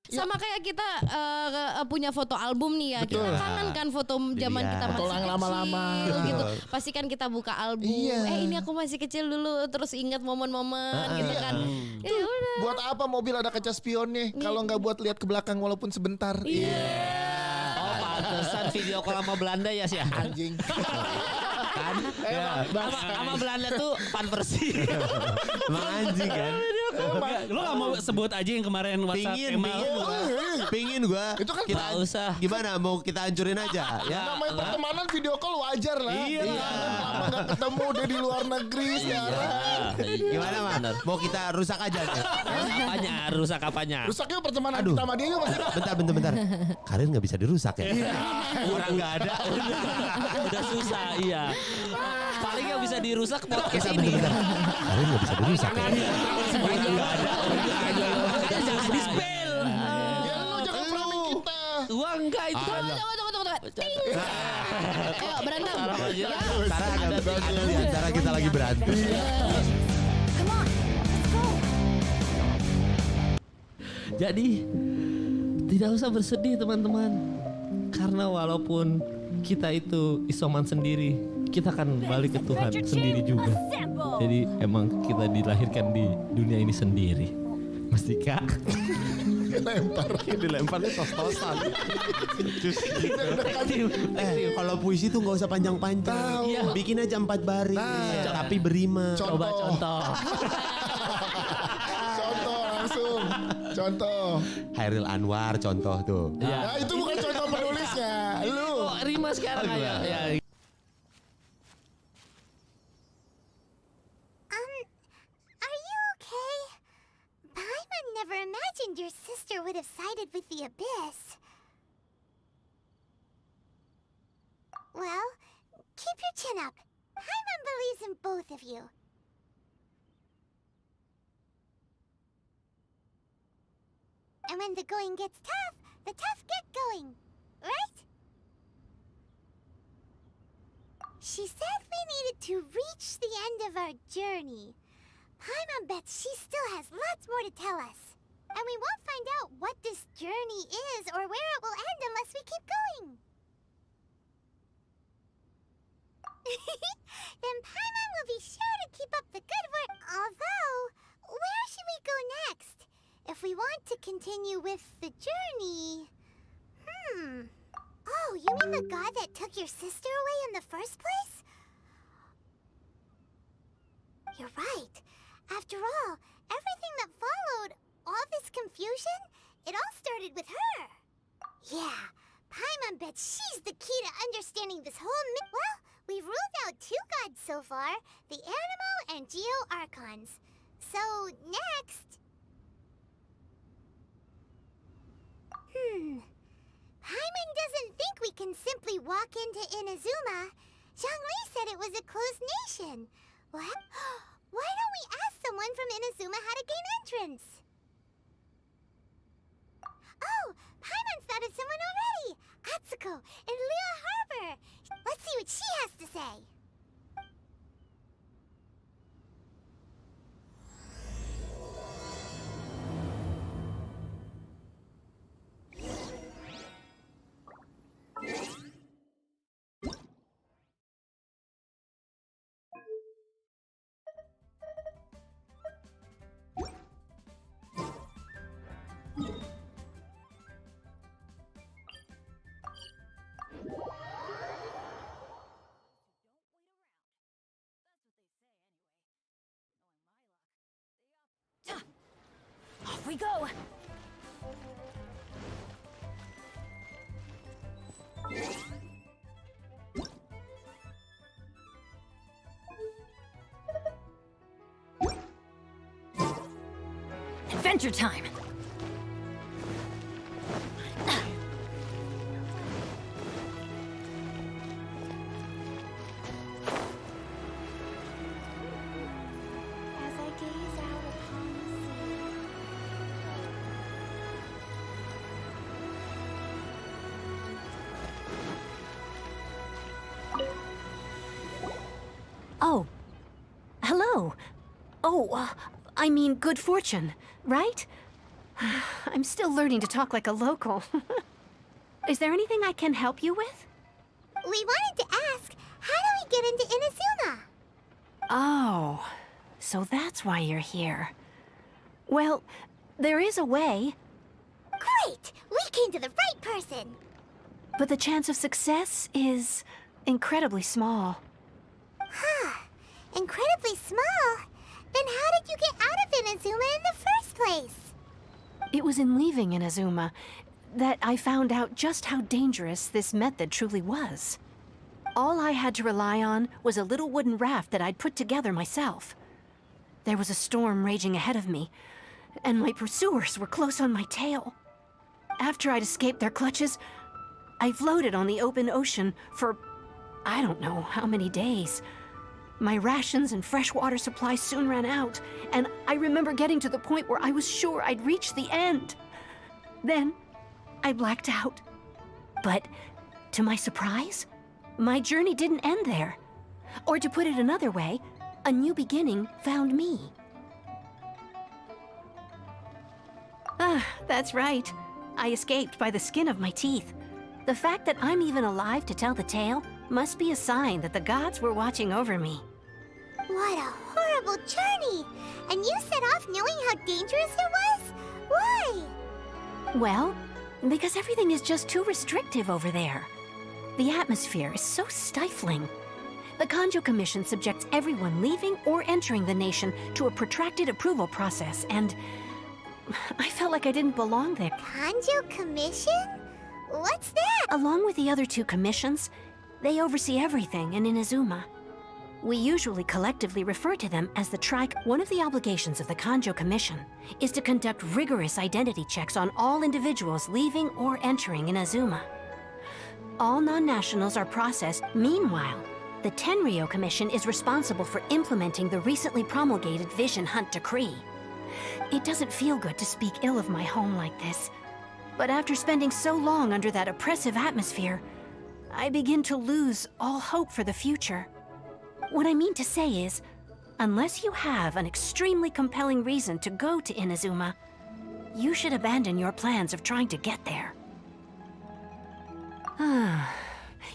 Sama kayak kita punya foto album nih ya. Betul. Kita kangen kan foto zaman kita masih Foto yang kecil lama-lama. gitu. Pasti kan kita buka album. Ini aku masih kecil dulu, terus ingat momen-momen gitu kan. Ya udah. Buat apa mobil ada kaca spionnya kalau nggak buat lihat ke belakang walaupun sebentar. Oh, pantesan video call sama Belanda ya sih. Anjing. Kan? Sama Belanda tuh pan bersih. Emang anjing kan. Lo gak mau sebut aja yang kemarin WhatsApp Pingin gua. Itu kan Gak usah. Gimana mau kita hancurin aja ya? namanya pertemanan video call wajar lah. Iya. Lama nggak ketemu dia di luar negeri sekarang. Gimana man? Mau kita rusak aja deh. Apanya? Rusak apanya? Rusak yuk pertemanan kita sama dia yuk masih. Bentar. Karin nggak bisa dirusak ya? Orang nggak ada. Udah susah, iya. Paling yang bisa dirusak podcast ini. Bentar. Karin nggak bisa dirusak ya? Nggak ada. Makanya jangan di-spell. Ya lu jangan framing kita. Wah enggak itu. Tunggu. Ting. Ayo berantem. Sarah ada di antara kita lagi berantem. Come on, let's go. Jadi tidak usah bersedih teman-teman. Karena walaupun kita itu isoman sendiri, kita akan balik ke Tuhan sendiri juga. Jadi emang kita dilahirkan di dunia ini sendiri. Mas Dika Dilemparnya tos-tosan. Kalau puisi tuh nggak usah panjang-panjang. Bikin aja 4 baris, tapi berima. coba contoh. Contoh langsung. Contoh. Hairil Anwar contoh tuh. Nah itu bukan contoh penulisnya. Lu. Oh, rima sekarang aja. Ya. Are you okay? Paimon never imagined your sister would have sided with the abyss. Well, keep your chin up. Paimon believes in both of you. And when the going gets tough, the tough get going. Right? She said we needed to reach the end of our journey. Paimon bets she still has lots more to tell us. And we won't find out what this journey is or where it will end unless we keep going. Then Paimon will be sure to keep up the good work. Although, where should we go next? If we want to continue with the journey... Oh, you mean the god that took your sister away in the first place? You're right. After all, everything that followed, all this confusion, it all started with her. Yeah, Paimon bets she's the key to understanding this whole Well, we've ruled out 2 gods so far, the Animo and Geo Archons. So, next... Paimon doesn't think we can simply walk into Inazuma. Zhongli said it was a closed nation. What? Why don't we ask someone from Inazuma how to gain entrance? Oh, Paimon's thought of someone already. Atsuko in Liyue Harbor. Let's see what she has to say. Off we go. Adventure time. As I gaze out upon the sea, Oh. Hello. Oh, I mean good fortune, right? I'm still learning to talk like a local. Is there anything I can help you with? We wanted to ask, how do we get into Inazuma? Oh, so that's why you're here. Well, there is a way, Great! We came to the right person! but the chance of success is incredibly small. Incredibly small? Then how did you get out of Inazuma in the first place? It was in leaving Inazuma that I found out just how dangerous this method truly was. All I had to rely on was a little wooden raft that I'd put together myself. There was a storm raging ahead of me, and my pursuers were close on my tail. After I'd escaped their clutches, I floated on the open ocean for I don't know how many days. My rations and freshwater supply soon ran out, and I remember getting to the point where I was sure I'd reached the end. Then, I blacked out. But, to my surprise, my journey didn't end there. Or to put it another way, a new beginning found me. That's right. I escaped by the skin of my teeth. The fact that I'm even alive to tell the tale must be a sign that the gods were watching over me. What a horrible journey! And you set off knowing how dangerous it was? Why? Well, because everything is just too restrictive over there. The atmosphere is so stifling. The Kanjo Commission subjects everyone leaving or entering the nation to a protracted approval process, and I felt like I didn't belong there. Kanjo Commission? What's that? Along with the other two commissions, they oversee everything in Inazuma. We usually collectively refer to them as the Trike. One of the obligations of the Kanjo Commission is to conduct rigorous identity checks on all individuals leaving or entering Inazuma. All non-nationals are processed. Meanwhile, the Tenryo Commission is responsible for implementing the recently promulgated Vision Hunt Decree. It doesn't feel good to speak ill of my home like this, but after spending so long under that oppressive atmosphere, I begin to lose all hope for the future. What I mean to say is, unless you have an extremely compelling reason to go to Inazuma, you should abandon your plans of trying to get there.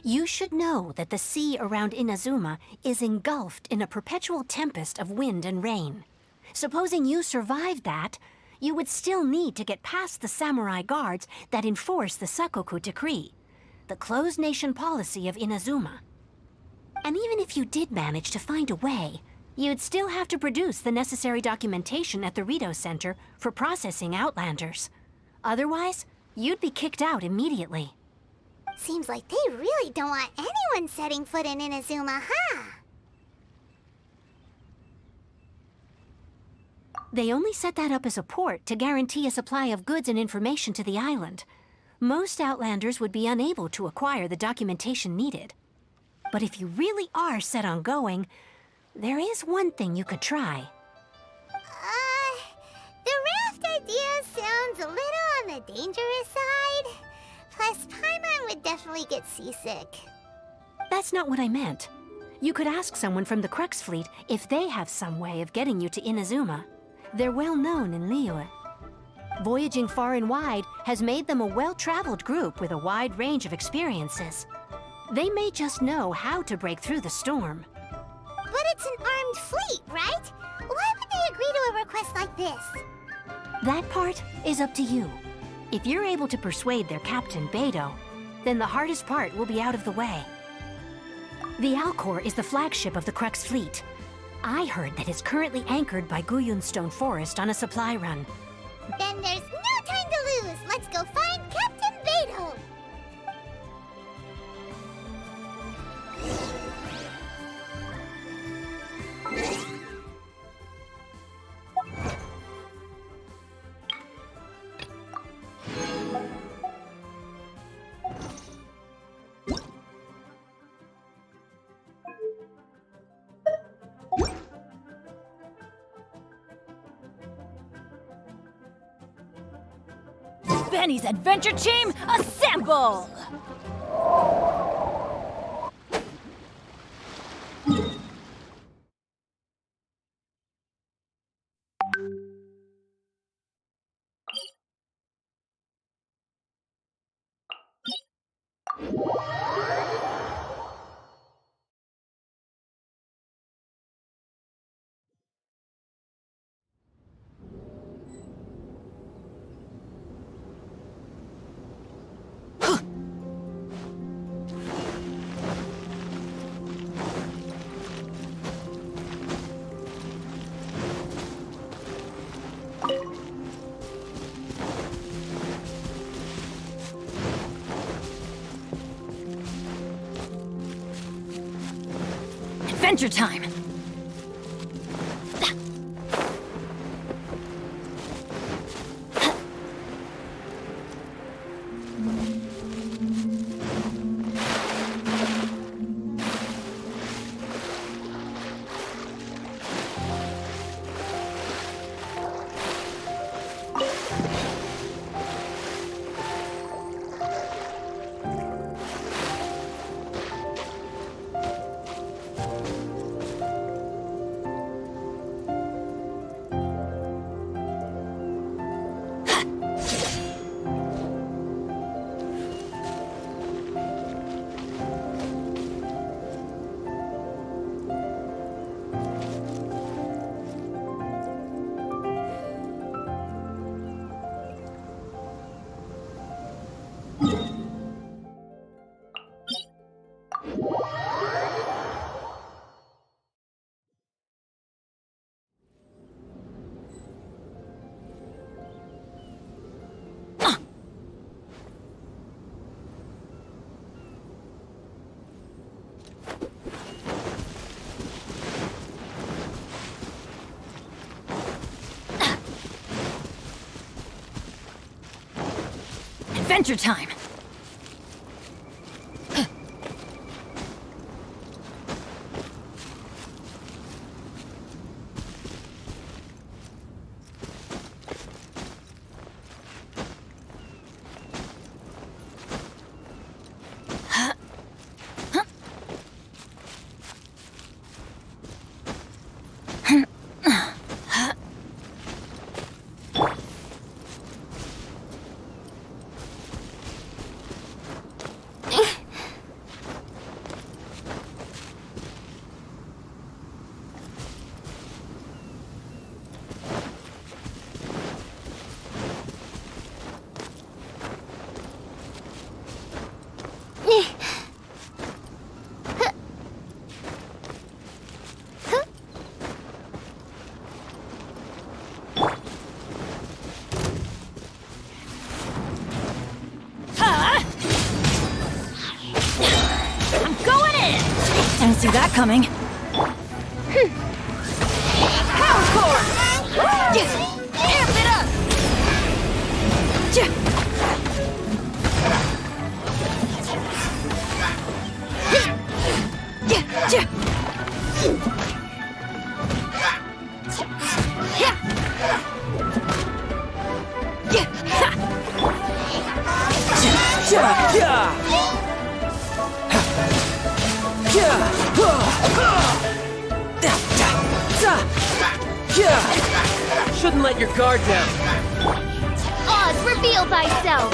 You should know that the sea around Inazuma is engulfed in a perpetual tempest of wind and rain. Supposing you survived that, you would still need to get past the samurai guards that enforce the Sakoku Decree, the closed nation policy of Inazuma. And even if you did manage to find a way, you'd still have to produce the necessary documentation at the Rito Center for processing Outlanders. Otherwise, you'd be kicked out immediately. Seems like they really don't want anyone setting foot in Inazuma, huh? They only set that up as a port to guarantee a supply of goods and information to the island. Most Outlanders would be unable to acquire the documentation needed. But if you really are set on going, there is one thing you could try. The raft idea sounds a little on the dangerous side. Plus, Paimon would definitely get seasick. That's not what I meant. You could ask someone from the Crux Fleet if they have some way of getting you to Inazuma. They're well known in Liyue. Voyaging far and wide has made them a well-traveled group with a wide range of experiences. They may just know how to break through the storm. But it's an armed fleet, right? Why would they agree to a request like this? That part is up to you. If you're able to persuade their captain, Beidou, then the hardest part will be out of the way. The Alcor is the flagship of the Crux Fleet. I heard that it's currently anchored by Guyunstone Forest on a supply run. Then there's no time to lose. Let's go find Captain Beidou. Benny's adventure team, assemble! Adventure time! Adventure time! Didn't see that coming. Power core! Amp it up! Shouldn't let your guard down. Oz, reveal thyself!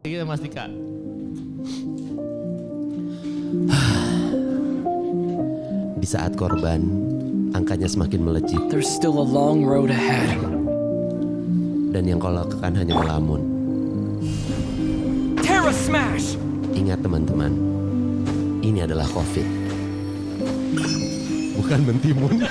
Gitu Mas Dika. Di saat korban, angkanya semakin melejit. There's still a long road ahead. Dan yang kau lakukan hanya melamun. Terra Smash! Ingat teman-teman, ini adalah COVID. Bukan mentimun.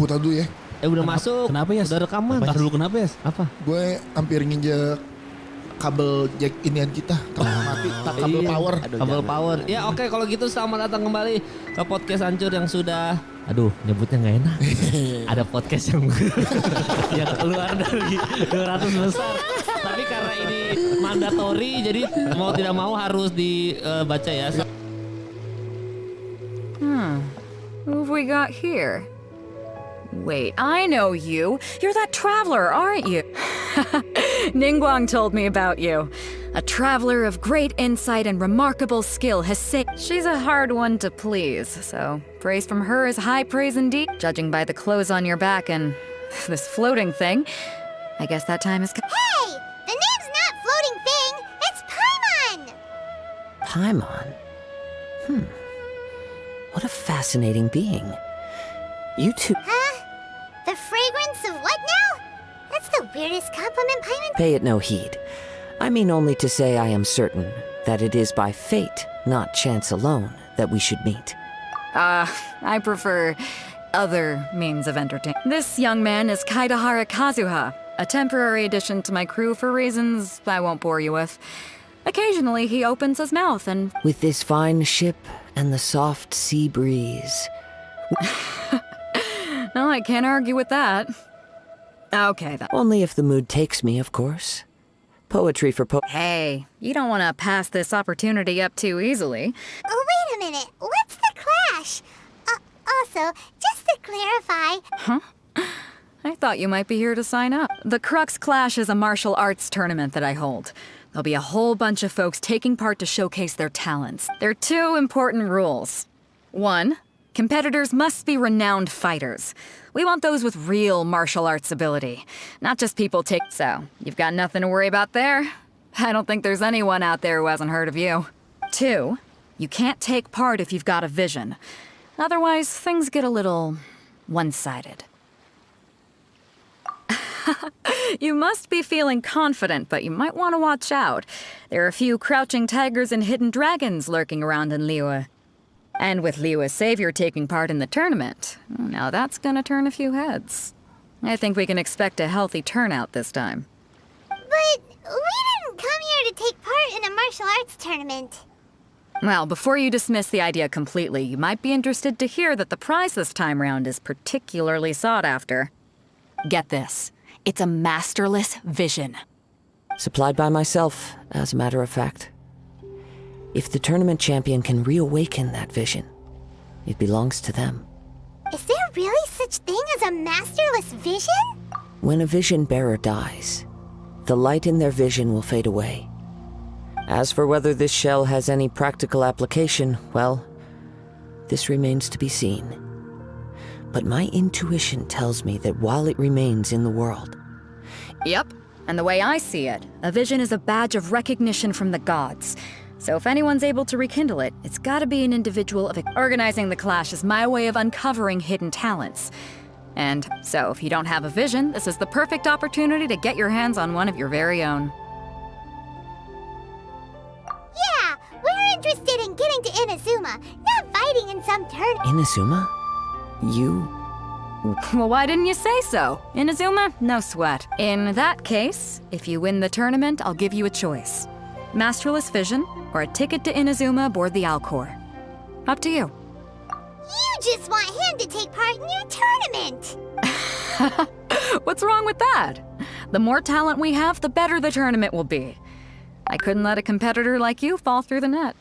Tahu dulu ya. Udah masuk. Kenapa ya? Udah rekaman. Ntar dulu kenapa ya? Apa? Gue hampir nginjek kabel jack inian kita. Kabel mati, kabel Iya. power. Kabel power. Ya oke, kalau gitu selamat datang kembali ke podcast hancur yang sudah. Aduh, nyebutnya nggak enak. Ada podcast yang yang keluar dari 200 besar. Tapi karena ini mandatori, jadi mau tidak mau harus dibaca ya. Who have we got here? Wait, I know you. You're that traveler, aren't you? Ningguang told me about you. A traveler of great insight and remarkable skill has saved. She's a hard one to please, so praise from her is high praise indeed. Judging by the clothes on your back and this floating thing, I guess that time is. Hey! The name's not Floating Thing, it's Paimon! Paimon? What a fascinating being. You two Huh? The fragrance of what now? That's the weirdest compliment Paimon. pay it no heed. I mean only to say I am certain that it is by fate, not chance alone, that we should meet. I prefer other means of entertainment. This young man is Kaidahara Kazuha, a temporary addition to my crew for reasons I won't bore you with. Occasionally, he opens his mouth and... With this fine ship and the soft sea breeze. Well, I can't argue with that. Okay, then. Only if the mood takes me, of course. Poetry for Hey, you don't want to pass this opportunity up too easily. Oh, wait a minute. What's the clash? Also, just to clarify... I thought you might be here to sign up. The Crux Clash is a martial arts tournament that I hold. There'll be a whole bunch of folks taking part to showcase their talents. There are two important rules. 1, competitors must be renowned fighters. We want those with real martial arts ability, not just people So, you've got nothing to worry about there. I don't think there's anyone out there who hasn't heard of you. 2, you can't take part if you've got a vision. Otherwise, things get a little one-sided. You must be feeling confident, but you might want to watch out. There are a few crouching tigers and hidden dragons lurking around in Liyue. And with Liyue's savior taking part in the tournament, now that's gonna turn a few heads. I think we can expect a healthy turnout this time. But we didn't come here to take part in a martial arts tournament. Well, before you dismiss the idea completely, you might be interested to hear that the prize this time round is particularly sought after. Get this. It's a masterless vision. Supplied by myself, as a matter of fact. If the tournament champion can reawaken that vision, it belongs to them. Is there really such thing as a masterless vision? When a vision bearer dies, the light in their vision will fade away. As for whether this shell has any practical application, well, this remains to be seen. But my intuition tells me that while it remains in the world... Yep, and the way I see it, a vision is a badge of recognition from the gods. So if anyone's able to rekindle it, it's gotta be an individual of... Organizing the clash is my way of uncovering hidden talents. And so if you don't have a vision, this is the perfect opportunity to get your hands on one of your very own. Yeah, we're interested in getting to Inazuma, not fighting in some tournament. Inazuma? You... Well, why didn't you say so? Inazuma? No sweat. In that case, if you win the tournament, I'll give you a choice. Masterless Vision, or a ticket to Inazuma aboard the Alcor. Up to you. You just want him to take part in your tournament! What's wrong with that? The more talent we have, the better the tournament will be. I couldn't let a competitor like you fall through the net.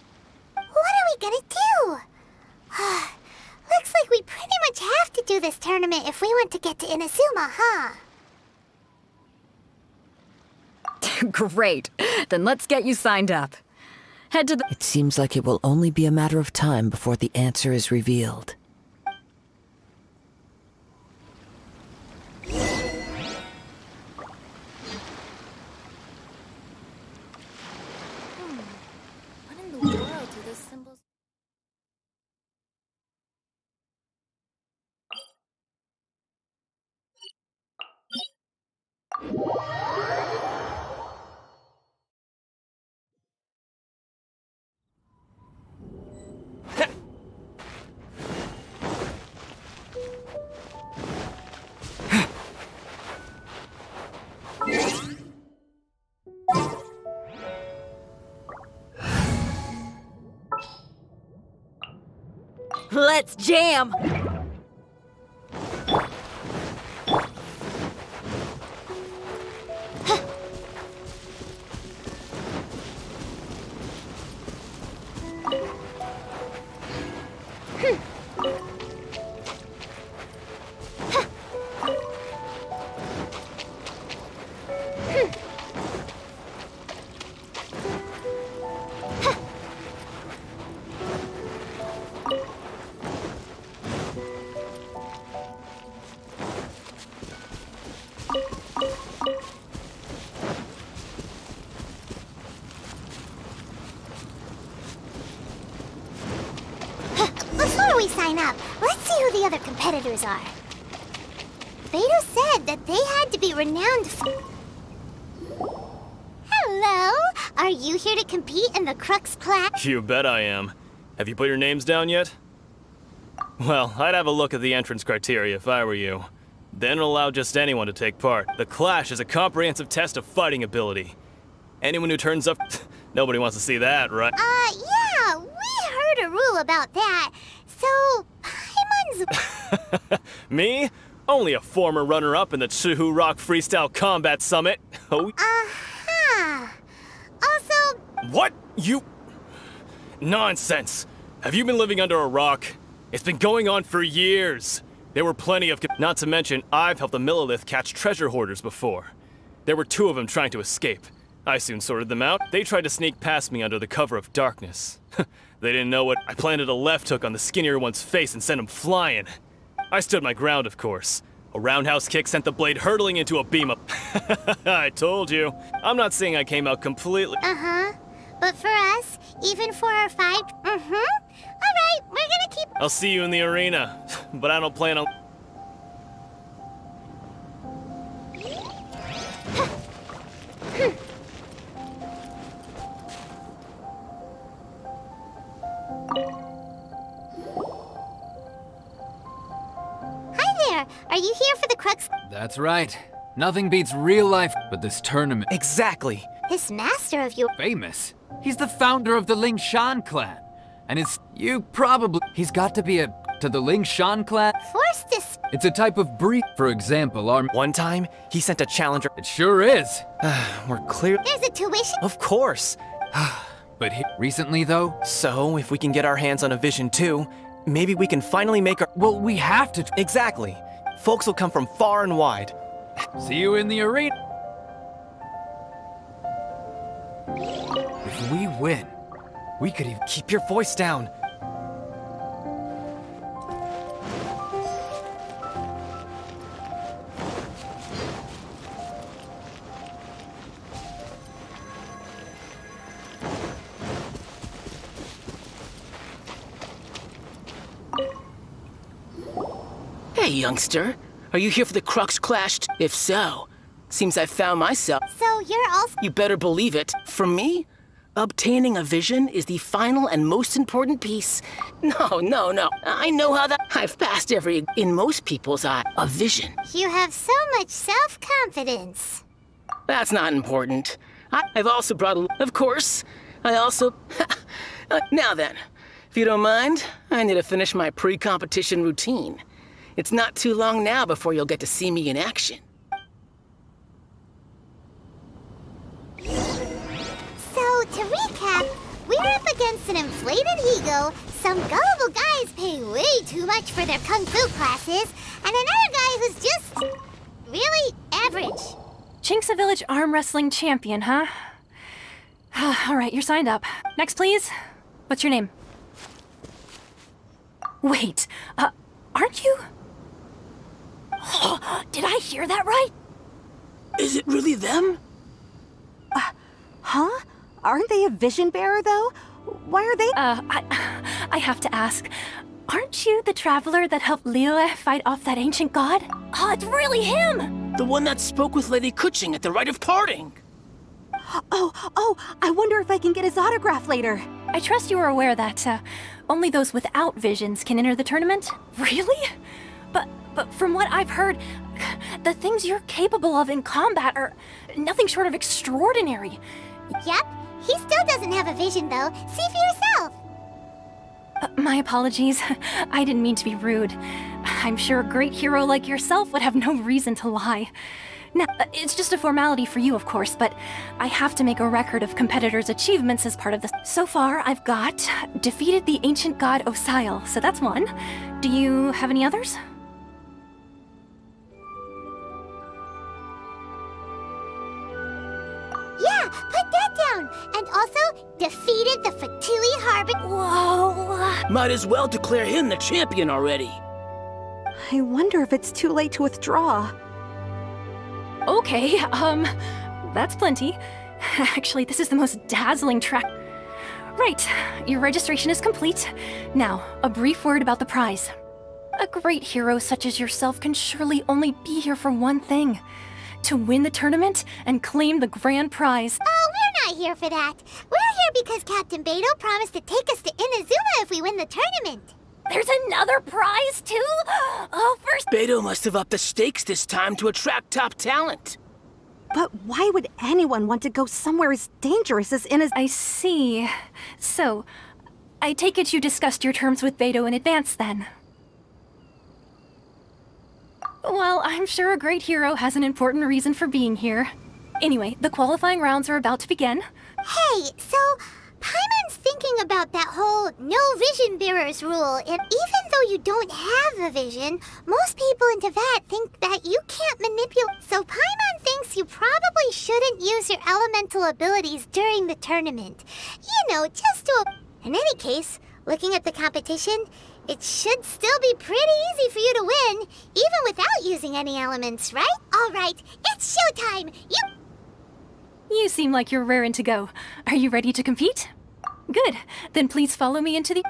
What are we gonna do? Looks like we pretty much have to do this tournament if we want to get to Inazuma, huh? Great. Then let's get you signed up. Head to the... It seems like it will only be a matter of time before the answer is revealed. What in the world do those symbols... Let's jam! Before we sign up, let's see who the other competitors are. Beto said that they had to be renowned for... Hello! Are you here to compete in the Crux class? You bet I am. Have you put your names down yet? Well, I'd have a look at the entrance criteria if I were you. Then allow just anyone to take part. The Clash is a comprehensive test of fighting ability. Anyone who turns up... Nobody wants to see that, right? Yeah, we heard a rule about that. So, Paimon's... Me? Only a former runner-up in the Chihu Rock Freestyle Combat Summit. Oh. Uh-huh. Also... What? You... Nonsense. Have you been living under a rock? It's been going on for years. There were plenty of... Not to mention, I've helped the Millilith catch treasure hoarders before. There were 2 of them trying to escape. I soon sorted them out. They tried to sneak past me under the cover of darkness. They didn't know what... I planted a left hook on the skinnier one's face and sent him flying. I stood my ground, of course. A roundhouse kick sent the blade hurtling into a beam up. I told you. I'm not saying I came out completely... Uh-huh. But for us, even for our fight... Alright, we're gonna keep... I'll see you in the arena. But I don't plan on... Hi there! Are you here for the Crux... That's right. Nothing beats real life but this tournament. Exactly. This master of you... Famous. He's the founder of the Ling Shan clan. And it's... You probably... He's got to be to the Ling Shan clan? Forced to... It's a type of breed. For example, our... One time, he sent a challenger... It sure is. We're clear... There's a tuition... Of course. But recently, though... So, if we can get our hands on a vision too, maybe we can finally make our... Well, we have to... Exactly. Folks will come from far and wide. See you in the arena. If we win, we could even... Keep your voice down. Hey, youngster. Are you here for the Crux Clash? If so, seems I found myself. So you're also... You better believe it. For me, obtaining a vision is the final and most important piece. No. I know how that... I've passed every... In most people's eye, a vision. You have so much self-confidence. That's not important. I've also brought a... Of course, I also... Now then, if you don't mind, I need to finish my pre-competition routine. It's not too long now before you'll get to see me in action. So, to recap, We're up against an inflated ego, some gullible guys paying way too much for their kung fu classes, and another guy who's just really average. Chink's a village arm wrestling champion, huh? All right, you're signed up. Next, please. What's your name? Wait, aren't you? Oh, did I hear that right? Is it really them? Huh? Aren't they a vision bearer, though? Why are they— I have to ask. Aren't you the traveler that helped Liyue fight off that ancient god? Oh, it's really him! The one that spoke with Lady Kuching at the rite of parting. Oh, I wonder if I can get his autograph later. I trust you are aware that, only those without visions can enter the tournament? Really? But from what I've heard, the things you're capable of in combat are nothing short of extraordinary. Yep, he still doesn't have a vision though. See for yourself. My apologies. I didn't mean to be rude. I'm sure a great hero like yourself would have no reason to lie. Now, it's just a formality for you, of course, but I have to make a record of competitors' achievements as part of this. So far, I've got defeated the ancient god Osail, so that's one. Do you have any others? Yeah, put that down. And also, defeated the Fatui Harbor. Whoa. Might as well declare him the champion already. I wonder if it's too late to withdraw. Okay, that's plenty. Actually, this is the most dazzling track. Right, your registration is complete. Now, a brief word about the prize. A great hero such as yourself can surely only be here for one thing. To win the tournament and claim the grand prize. Oh, we're not here for that. We're here because Captain Beidou promised to take us to Inazuma if we win the tournament. There's another prize, too? Oh, first— Beidou must have upped the stakes this time to attract top talent. But why would anyone want to go somewhere as dangerous as Inazuma? I see. So, I take it you discussed your terms with Beidou in advance, then? Well, I'm sure a great hero has an important reason for being here. Anyway, the qualifying rounds are about to begin. Hey, so Paimon's thinking about that whole no vision bearers rule, and even though you don't have a vision, most people in Teyvat think that you can't manipulate. So Paimon thinks you probably shouldn't use your elemental abilities during the tournament. You know, just to... In any case, looking at the competition, it should still be pretty easy for you to win, even without using any elements, right? All right, it's showtime! You seem like you're raring to go. Are you ready to compete? Good. Then please follow me into the...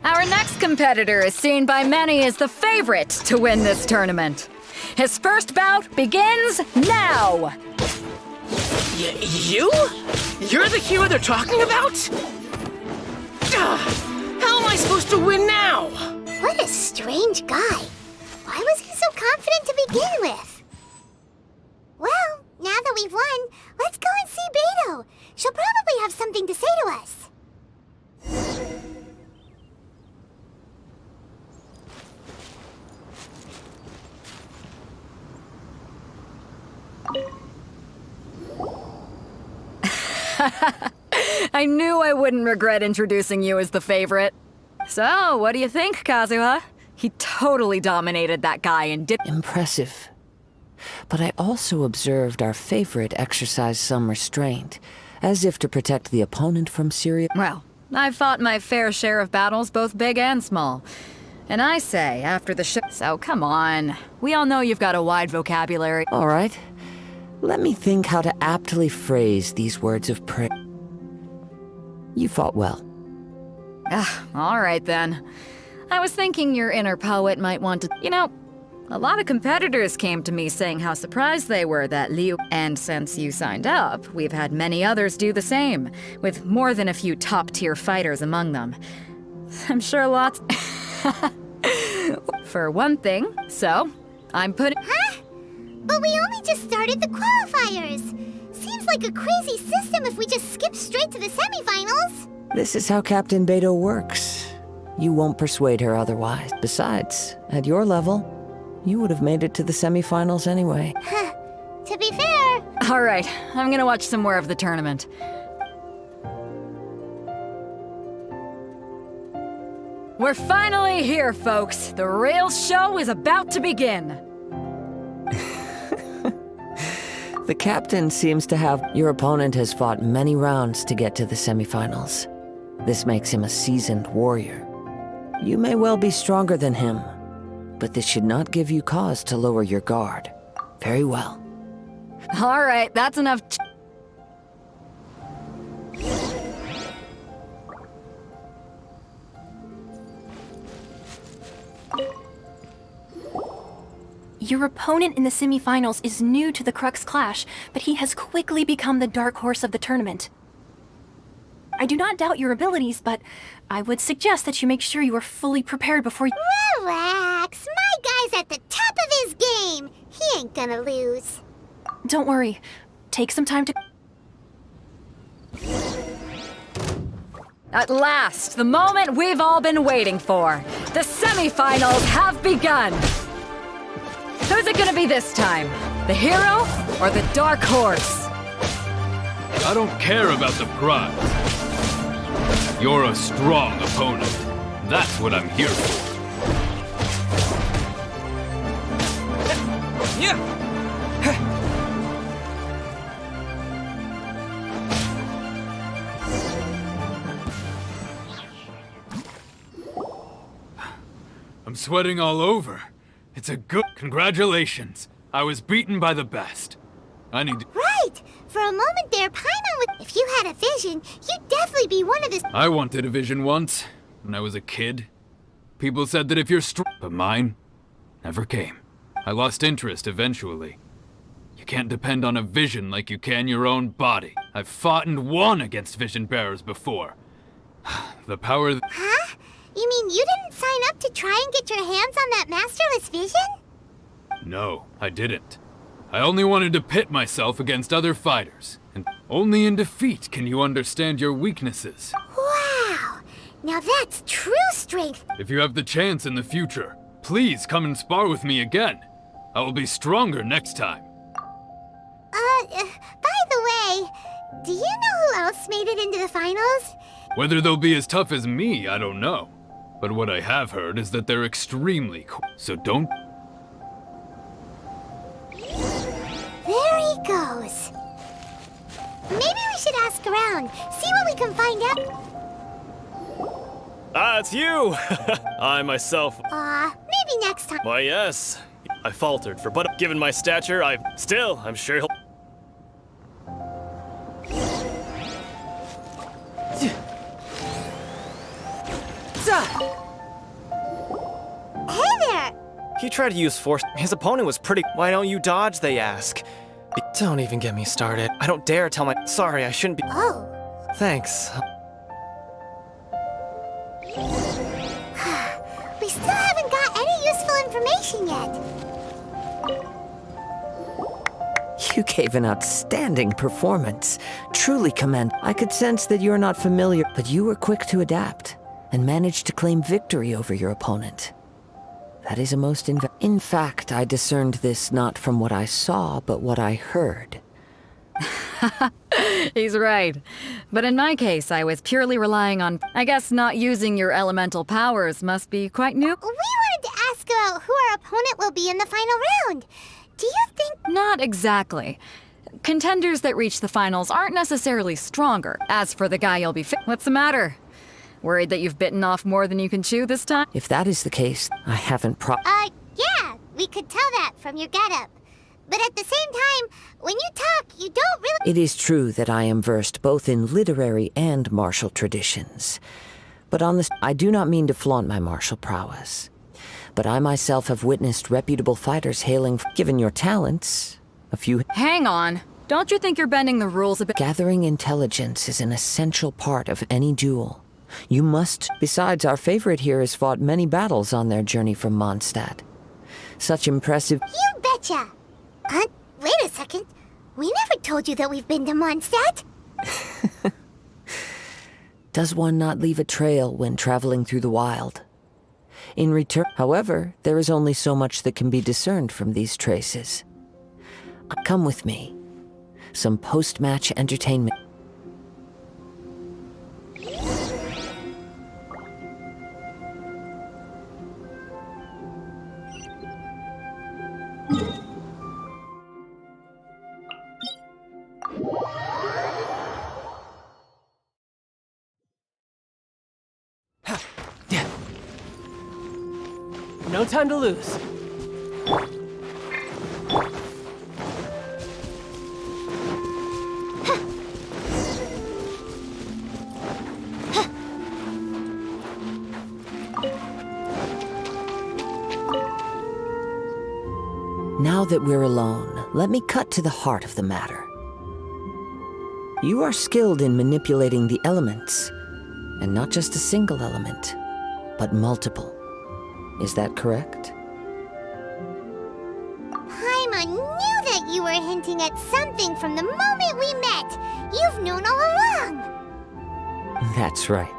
Our next competitor is seen by many as the favorite to win this tournament. His first bout begins now! You? You're the hero they're talking about? How am I supposed to win now? What a strange guy. Why was he so confident to begin with? Well, now that we've won, let's go and see Beidou. She'll probably have something to say to us. I knew I wouldn't regret introducing you as the favorite. So, what do you think, Kazuha? He totally dominated that guy and did— Impressive. But I also observed our favorite exercise some restraint, as if to protect the opponent from serious— Well, I've fought my fair share of battles, both big and small. And I say, after the show— So, come on. We all know you've got a wide vocabulary. All right. Let me think how to aptly phrase these words of praise. You fought well. All right then. I was thinking your inner poet might want to— You know, a lot of competitors came to me saying how surprised they were that Liu— And since you signed up, we've had many others do the same, with more than a few top-tier fighters among them. I'm sure lots— For one thing, so I'm putting— Huh? But we only just started the qualifiers. Seems like a crazy system if we just skip straight to the semifinals. This is how Captain Beidou works. You won't persuade her otherwise. Besides, at your level, you would have made it to the semifinals anyway. Huh. To be fair... All right, I'm gonna watch some more of the tournament. We're finally here, folks. The real show is about to begin. The captain seems to have... Your opponent has fought many rounds to get to the semifinals. This makes him a seasoned warrior. You may well be stronger than him, but this should not give you cause to lower your guard. Very well. All right, that's enough. Your opponent in the semifinals is new to the Crux Clash, but he has quickly become the dark horse of the tournament. I do not doubt your abilities, but I would suggest that you make sure you are fully prepared before you... Relax. My guy's at the top of his game. He ain't gonna lose. Don't worry. Take some time to... At last, the moment we've all been waiting for. The semifinals have begun. Who's it gonna be this time? The hero or the dark horse? I don't care about the prize. You're a strong opponent. That's what I'm here for. I'm sweating all over. It's a good... Congratulations. I was beaten by the best. I need to... Right! For a moment there, Paimon would... If you had a vision, you'd definitely be one of the... I wanted a vision once, when I was a kid. People said that if you're strong... But mine never came. I lost interest eventually. You can't depend on a vision like you can your own body. I've fought and won against vision bearers before. The power... Huh? You mean you didn't sign up to try and get your hands on that masterless vision? No, I didn't. I only wanted to pit myself against other fighters. And only in defeat can you understand your weaknesses. Wow! Now that's true strength. If you have the chance in the future, please come and spar with me again. I will be stronger next time. By the way, do you know who else made it into the finals? Whether they'll be as tough as me, I don't know. But what I have heard is that they're extremely cool, so don't... There he goes. Maybe we should ask around, see what we can find out. Ah, it's you! I myself... Maybe next time. Why, yes. I faltered for but given my stature, I'm sure he'll... Hey there! He tried to use force. His opponent was pretty... Why don't you dodge, they ask. Don't even get me started. I don't dare tell my... Sorry, I shouldn't be... Oh. Thanks. We still haven't got any useful information yet. You gave an outstanding performance. Truly commend. I could sense that you're not familiar, but you were quick to adapt and managed to claim victory over your opponent. That is a most In fact, I discerned this not from what I saw, but what I heard. He's right. But in my case, I was purely relying on... I guess not using your elemental powers must be quite new. We wanted to ask about who our opponent will be in the final round. Do you think... Not exactly. Contenders that reach the finals aren't necessarily stronger. As for the guy you'll be what's the matter? Worried that you've bitten off more than you can chew this time? If that is the case, I haven't Yeah, we could tell that from your getup. But at the same time, when you talk, you don't really... It is true that I am versed both in literary and martial traditions. But on this, I do not mean to flaunt my martial prowess. But I myself have witnessed reputable fighters hailing... Given your talents, a few... Hang on. Don't you think you're bending the rules a bit? Gathering intelligence is an essential part of any duel. You must... Besides, our favorite here has fought many battles on their journey from Mondstadt. Such impressive... You betcha! Wait a second. We never told you that we've been to Mondstadt. Does one not leave a trail when traveling through the wild? In return, however, there is only so much that can be discerned from these traces. Come with me. Some post-match entertainment. No time to lose. Now that we're alone, let me cut to the heart of the matter. You are skilled in manipulating the elements, and not just a single element, but multiple. Is that correct? Paimon knew that you were hinting at something from the moment we met. You've known all along. That's right.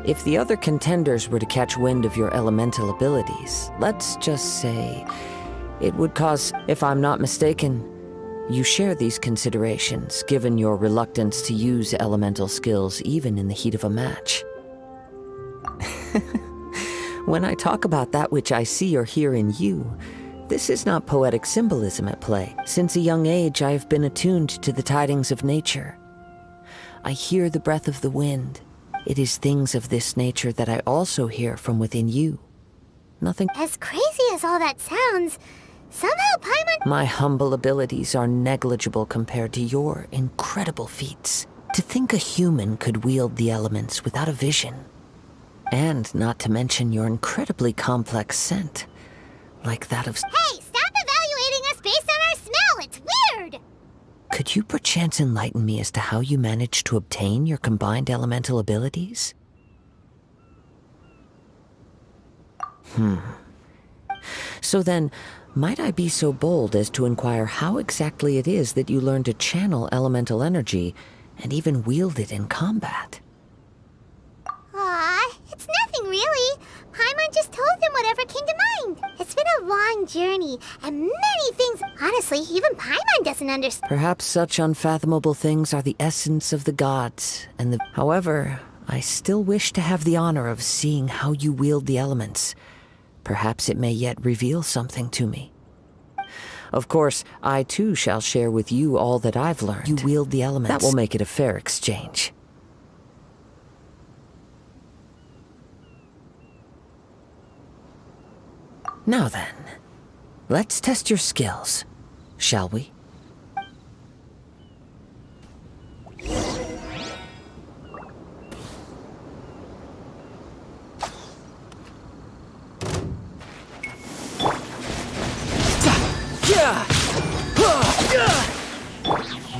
If the other contenders were to catch wind of your elemental abilities, let's just say it would cause, if I'm not mistaken, you share these considerations given your reluctance to use elemental skills even in the heat of a match. When I talk about that which I see or hear in you, this is not poetic symbolism at play. Since a young age, I have been attuned to the tidings of nature. I hear the breath of the wind. It is things of this nature that I also hear from within you. Nothing. As crazy as all that sounds, somehow Paimon... My humble abilities are negligible compared to your incredible feats. To think a human could wield the elements without a vision. And not to mention your incredibly complex scent. Like that of... Hey, stop evaluating us based on our smell! It's weird! Could you perchance enlighten me as to how you managed to obtain your combined elemental abilities? So then, might I be so bold as to inquire how exactly it is that you learned to channel elemental energy and even wield it in combat? Aw, it's nothing really. Paimon just told them whatever came to mind. It's been a long journey, and many things... Honestly, even Paimon doesn't understand. Perhaps such unfathomable things are the essence of the gods, and the... However, I still wish to have the honor of seeing how you wield the elements. Perhaps it may yet reveal something to me. Of course, I too shall share with you all that I've learned. You wield the elements. That will make it a fair exchange. Now then, let's test your skills, shall we?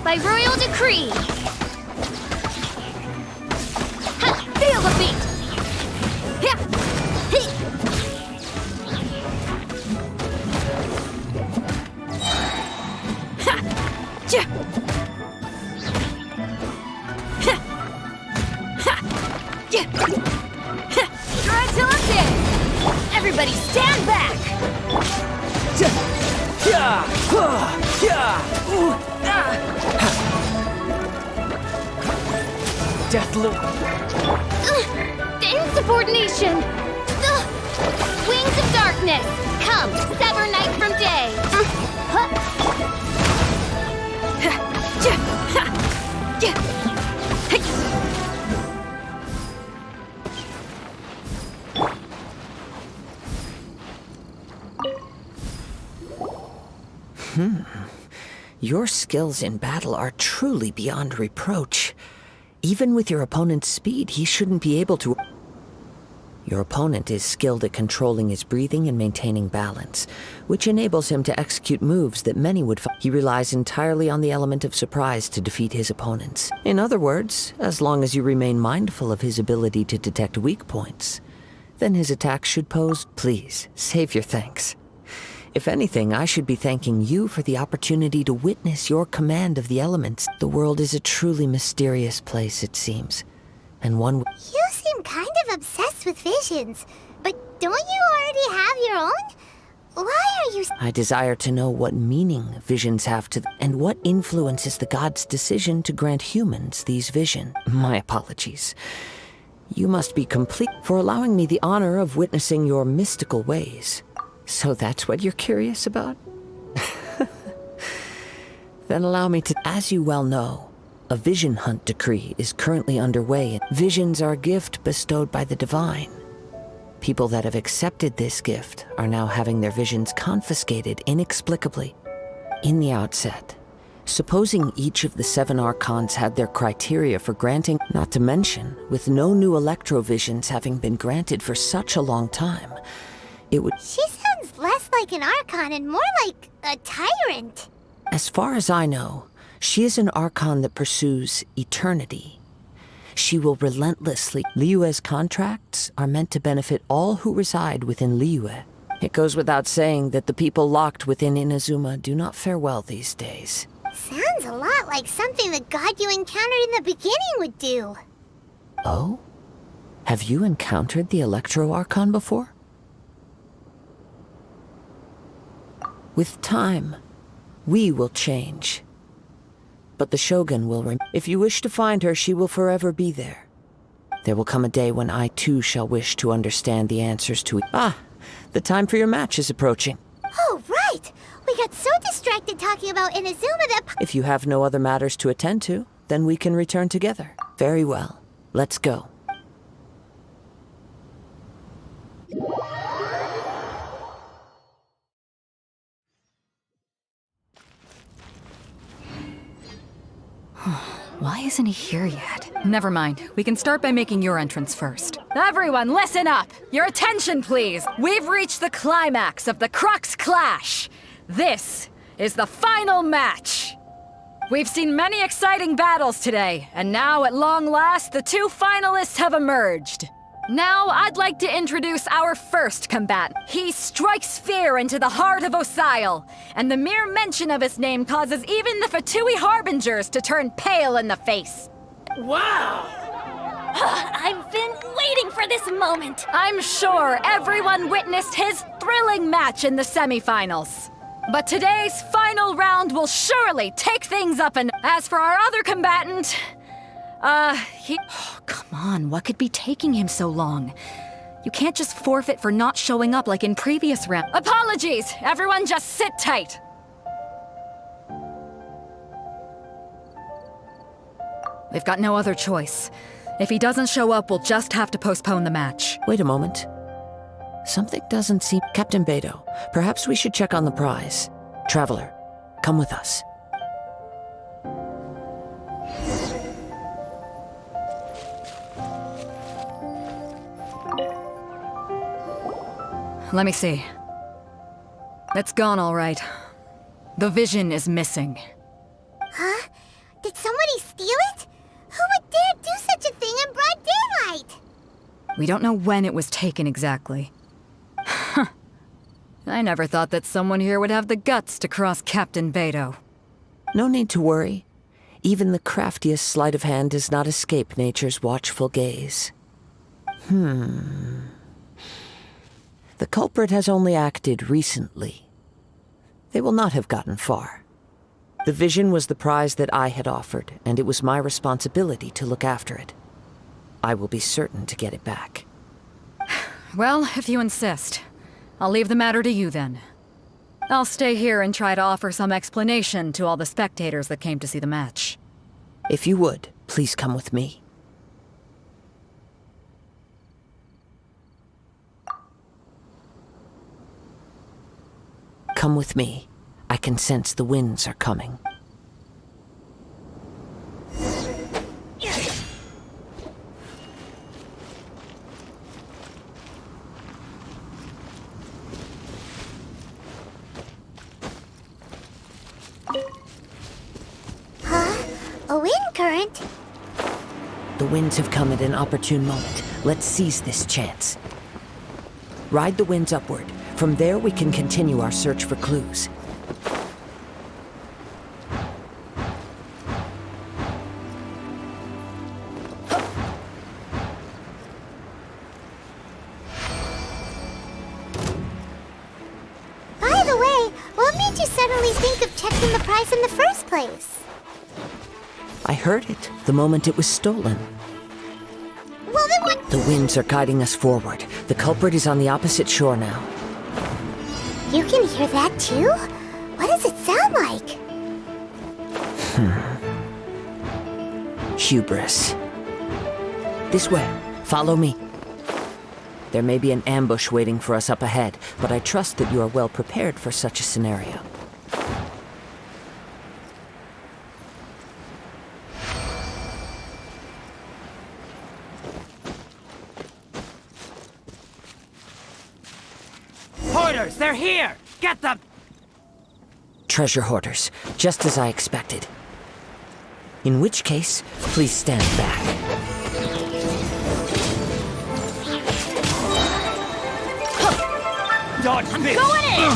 By royal decree! Ha! Feel the beat! Yeah! Hey! Ha! Ja! Ha! Ha! Yeah! Ha! Try till I'm dead! Everybody stand back! Death loop. Insubordination! Wings of darkness! Come, sever night from day! Your skills in battle are truly beyond reproach. Even with your opponent's speed, he shouldn't be able to... Your opponent is skilled at controlling his breathing and maintaining balance, which enables him to execute moves that many would... He relies entirely on the element of surprise to defeat his opponents. In other words, as long as you remain mindful of his ability to detect weak points, then his attacks should pose... Please, save your thanks. If anything, I should be thanking you for the opportunity to witness your command of the elements. The world is a truly mysterious place, it seems. And one... You seem kind of obsessed with visions, but don't you already have your own? Why are you... I desire to know what meaning visions have to and what influences the gods' decision to grant humans these visions. My apologies. You must be complete for allowing me the honor of witnessing your mystical ways. So that's what you're curious about? Then allow me to... As you well know, a vision hunt decree is currently underway. Visions are a gift bestowed by the divine. People that have accepted this gift are now having their visions confiscated inexplicably. In the outset, supposing each of the 7 archons had their criteria for granting, not to mention, with no new electrovisions having been granted for such a long time, it would... She sounds less like an Archon and more like a tyrant. As far as I know, she is an archon that pursues eternity. She will relentlessly... Liyue's contracts are meant to benefit all who reside within Liyue. It goes without saying that the people locked within Inazuma do not fare well these days. Sounds a lot like something the god you encountered in the beginning would do. Oh? Have you encountered the Electro Archon before? With time, we will change. But the Shogun will remain. If you wish to find her, she will forever be there. There will come a day when I too shall wish to understand the answers to it. Ah, the time for your match is approaching. Oh, right! We got so distracted talking about Inazuma that... If you have no other matters to attend to, then we can return together. Very well. Let's go. Why isn't he here yet? Never mind. We can start by making your entrance first. Everyone, listen up! Your attention, please! We've reached the climax of the Crux Clash! This is the final match! We've seen many exciting battles today, and now, at long last, the 2 finalists have emerged. Now, I'd like to introduce our first combatant. He strikes fear into the heart of Osile, and the mere mention of his name causes even the Fatui Harbingers to turn pale in the face. Wow! I've been waiting for this moment! I'm sure everyone witnessed his thrilling match in the semifinals. But today's final round will surely take things up, and as for our other combatant... Oh, come on, what could be taking him so long? You can't just forfeit for not showing up like in previous rounds. Apologies! Everyone just sit tight! We've got no other choice. If he doesn't show up, we'll just have to postpone the match. Wait a moment. Something doesn't seem... Captain Beto, perhaps we should check on the prize. Traveler, come with us. Let me see. It's gone all right. The vision is missing. Huh? Did somebody steal it? Who would dare do such a thing in broad daylight? We don't know when it was taken exactly. I never thought that someone here would have the guts to cross Captain Beto. No need to worry. Even the craftiest sleight of hand does not escape nature's watchful gaze. The culprit has only acted recently. They will not have gotten far. The vision was the prize that I had offered, and it was my responsibility to look after it. I will be certain to get it back. Well, if you insist. I'll leave the matter to you then. I'll stay here and try to offer some explanation to all the spectators that came to see the match. If you would, please come with me. Come with me. I can sense the winds are coming. A wind current? The winds have come at an opportune moment. Let's seize this chance. Ride the winds upward. From there, we can continue our search for clues. suddenly think of checking the price in the first place? I heard it the moment it was stolen. Well, then what? The winds are guiding us forward. The culprit is on the opposite shore now. You can hear that too? What does it sound like? Hubris. This way. Follow me. There may be an ambush waiting for us up ahead, but I trust that you are well prepared for such a scenario. Hoarders, they're here! Get them! Treasure hoarders, just as I expected. In which case, please stand back. Dodge I'm bitch. going in!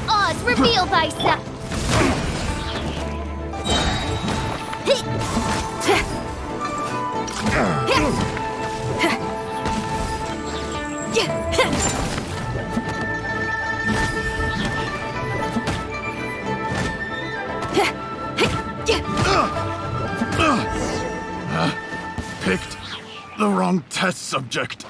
Oz, reveal thyself! Picked the wrong test subject.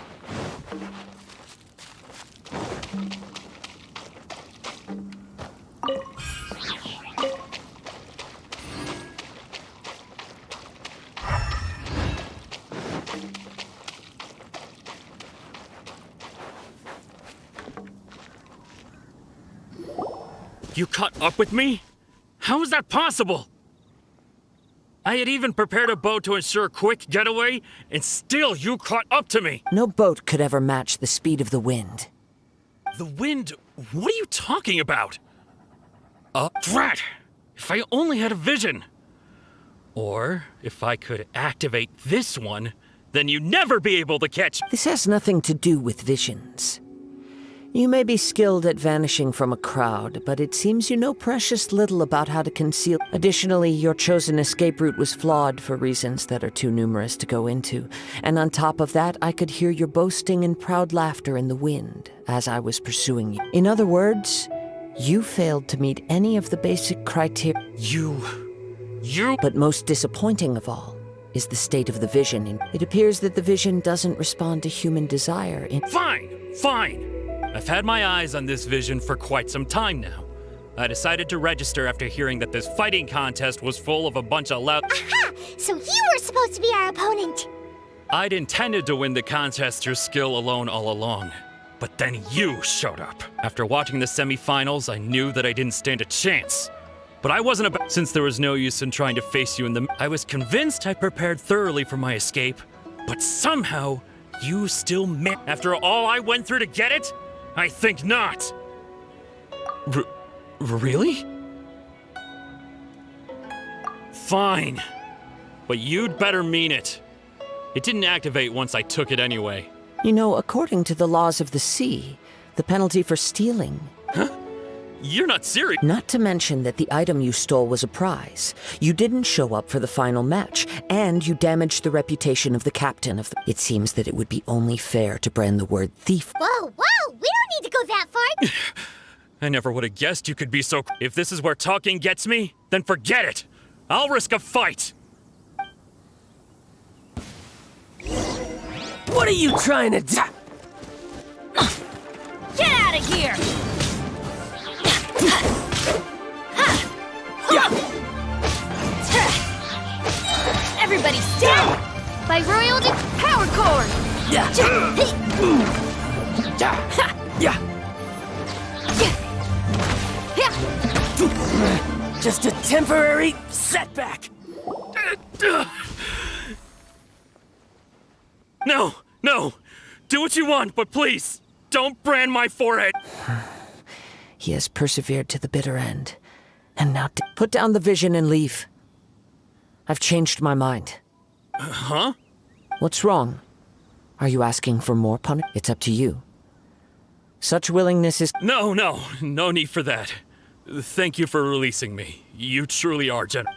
You caught up with me? How is that possible? I had even prepared a boat to ensure a quick getaway, and still you caught up to me! No boat could ever match the speed of the wind. The wind? What are you talking about? Drat! If I only had a vision! Or, if I could activate this one, then you'd never be able to catch— This has nothing to do with visions. You may be skilled at vanishing from a crowd, but it seems you know precious little about how to conceal. Additionally, your chosen escape route was flawed for reasons that are too numerous to go into. And on top of that, I could hear your boasting and proud laughter in the wind as I was pursuing you. In other words, you failed to meet any of the basic criteria. You... But most disappointing of all is the state of the vision. It appears that the vision doesn't respond to human desire. Fine! I've had my eyes on this vision for quite some time now. I decided to register after hearing that this fighting contest was full of a bunch of loud— Aha! So you were supposed to be our opponent! I'd intended to win the contest through skill alone all along. But then you showed up. After watching the semifinals, I knew that I didn't stand a chance. But I wasn't about— Since there was no use in trying to face you in the— I was convinced I prepared thoroughly for my escape, but somehow, you still After all I went through to get it? I think not. Really? Fine. But you'd better mean it. It didn't activate once I took it anyway. You know, according to the laws of the sea, the penalty for stealing... Huh? You're not serious. Not to mention that the item you stole was a prize. You didn't show up for the final match, and you damaged the reputation of the captain of the... It seems that it would be only fair to brand the word thief. Whoa! We don't need to go that far! I never would have guessed you could be so... If this is where talking gets me, then forget it! I'll risk a fight! What are you trying to do? Get out of here! Everybody stand! By royal power core! Just a temporary setback. No! Do what you want, but please, don't brand my forehead! He has persevered to the bitter end. And now put down the vision and leave. I've changed my mind. Huh? What's wrong? Are you asking for more punishment? It's up to you. Such willingness is... No need for that. Thank you for releasing me. You truly are generous.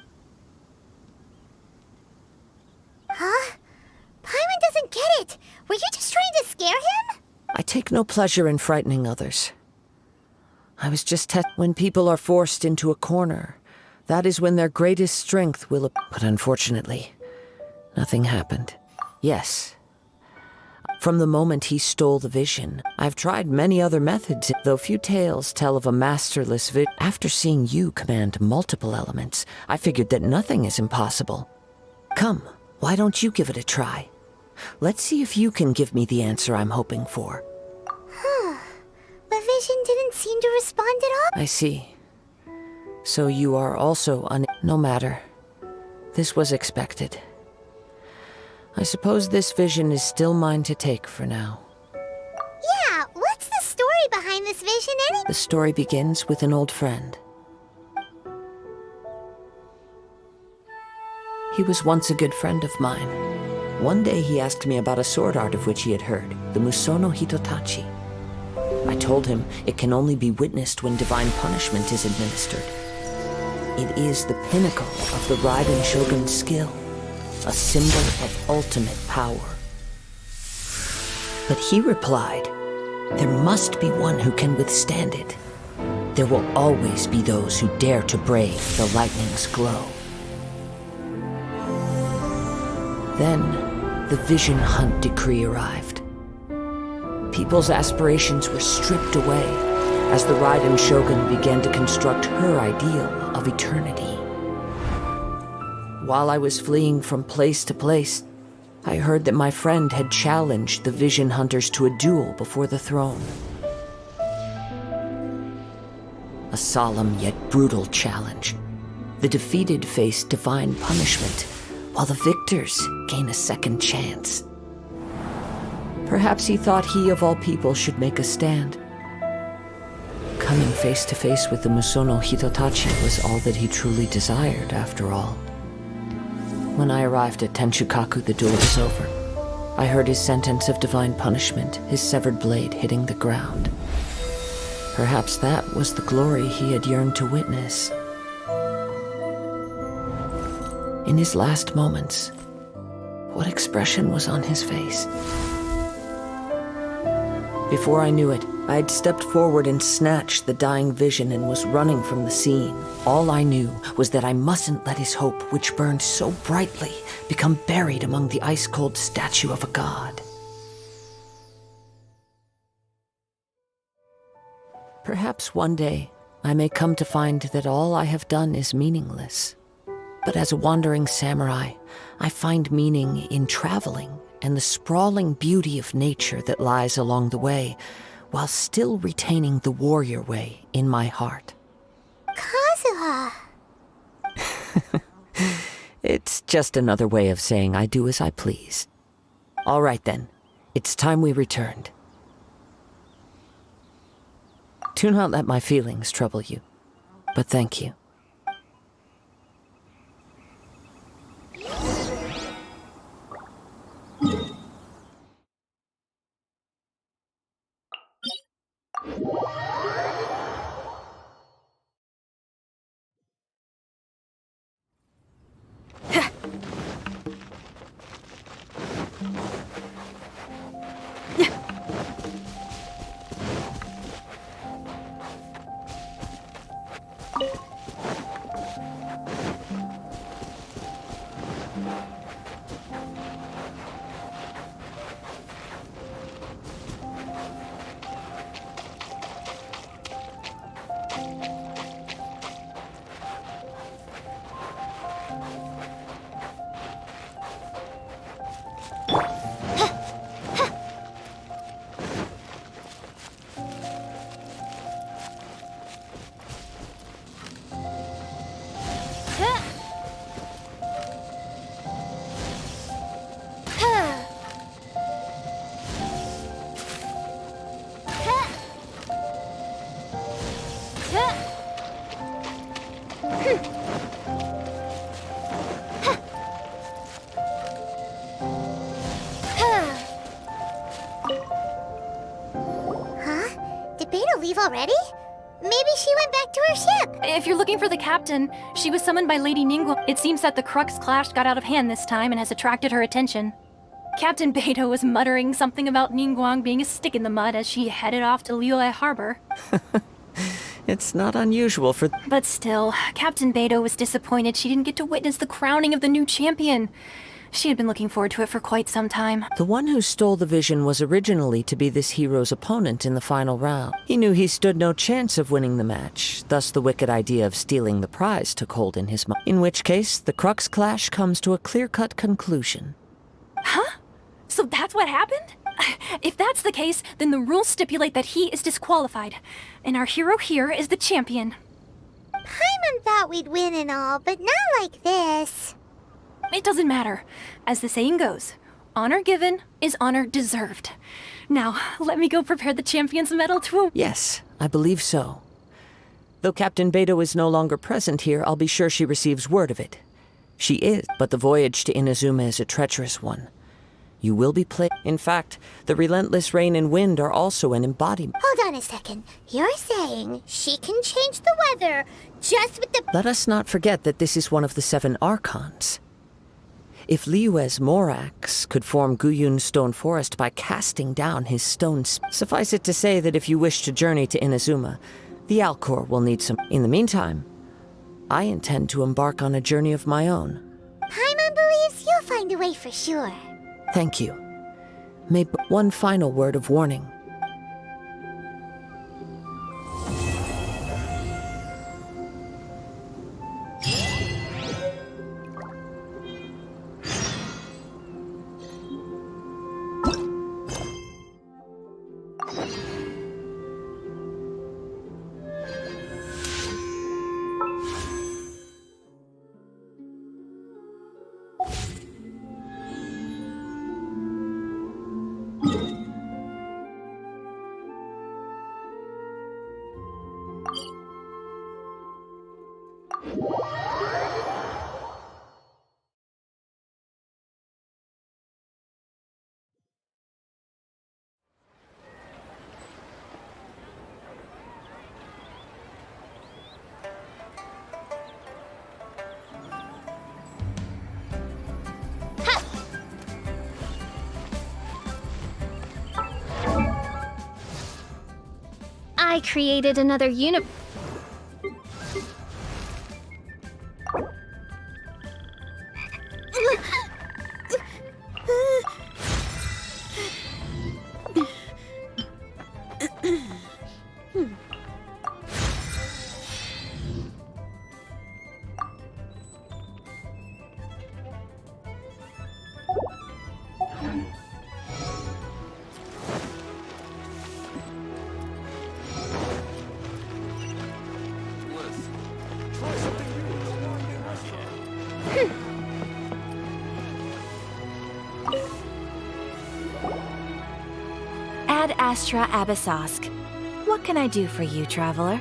Huh? Paimon doesn't get it! Were you just trying to scare him? I take no pleasure in frightening others. I was just when people are forced into a corner, that is when their greatest strength will... But unfortunately, nothing happened. Yes. From the moment he stole the vision, I've tried many other methods, though few tales tell of a masterless After seeing you command multiple elements, I figured that nothing is impossible. Come, why don't you give it a try? Let's see if you can give me the answer I'm hoping for. The vision didn't seem to respond at all. I see. So you are also No matter. This was expected. I suppose this vision is still mine to take for now. Yeah, what's the story behind this vision anyway? The story begins with an old friend. He was once a good friend of mine. One day he asked me about a sword art of which he had heard, the Musono Hitotachi. I told him it can only be witnessed when divine punishment is administered. It is the pinnacle of the Raiden Shogun's skill, a symbol of ultimate power. But he replied, there must be one who can withstand it. There will always be those who dare to brave the lightning's glow. Then, the Vision Hunt decree arrived. People's aspirations were stripped away as the Raiden Shogun began to construct her ideal of eternity. While I was fleeing from place to place, I heard that my friend had challenged the Vision Hunters to a duel before the throne. A solemn yet brutal challenge. The defeated face divine punishment, while the victors gain a second chance. Perhaps he thought he of all people should make a stand. Coming face to face with the Musono Hitotachi was all that he truly desired, after all. When I arrived at Tenshukaku, the duel was over. I heard his sentence of divine punishment, his severed blade hitting the ground. Perhaps that was the glory he had yearned to witness. In his last moments, what expression was on his face? Before I knew it, I had stepped forward and snatched the dying vision and was running from the scene. All I knew was that I mustn't let his hope, which burned so brightly, become buried among the ice-cold statue of a god. Perhaps one day I may come to find that all I have done is meaningless. But as a wandering samurai, I find meaning in traveling and the sprawling beauty of nature that lies along the way, while still retaining the warrior way in my heart. Kazuha! It's just another way of saying I do as I please. All right then, it's time we returned. Do not let my feelings trouble you, but thank you. Already? Maybe she went back to her ship. If you're looking for the captain, she was summoned by Lady Ningguang. It seems that the Crux clash got out of hand this time and has attracted her attention. Captain Beidou was muttering something about Ningguang being a stick in the mud as she headed off to Liyue Harbor. It's not unusual for... But still, Captain Beidou was disappointed she didn't get to witness the crowning of the new champion. She had been looking forward to it for quite some time. The one who stole the vision was originally to be this hero's opponent in the final round. He knew he stood no chance of winning the match, thus the wicked idea of stealing the prize took hold in his mind. In which case, the Crux clash comes to a clear-cut conclusion. Huh? So that's what happened? If that's the case, then the rules stipulate that he is disqualified. And our hero here is the champion. Paimon thought we'd win and all, but not like this. It doesn't matter. As the saying goes, honor given is honor deserved. Now, let me go prepare the champion's medal to... Yes, I believe so. Though Captain Beidou is no longer present here, I'll be sure she receives word of it. She is, but the voyage to Inazuma is a treacherous one. You will be In fact, the relentless rain and wind are also an embodiment. Hold on a second. You're saying she can change the weather just with the... Let us not forget that this is one of the 7 Archons. If Liyue's Morax could form Guyun's stone forest by casting down his stones, suffice it to say that if you wish to journey to Inazuma, the Alcor will need some. In the meantime, I intend to embark on a journey of my own. Paimon believes you'll find a way for sure. Thank you. May one final word of warning. I created another universe. Ad Astra Abyssosk. What can I do for you, traveler?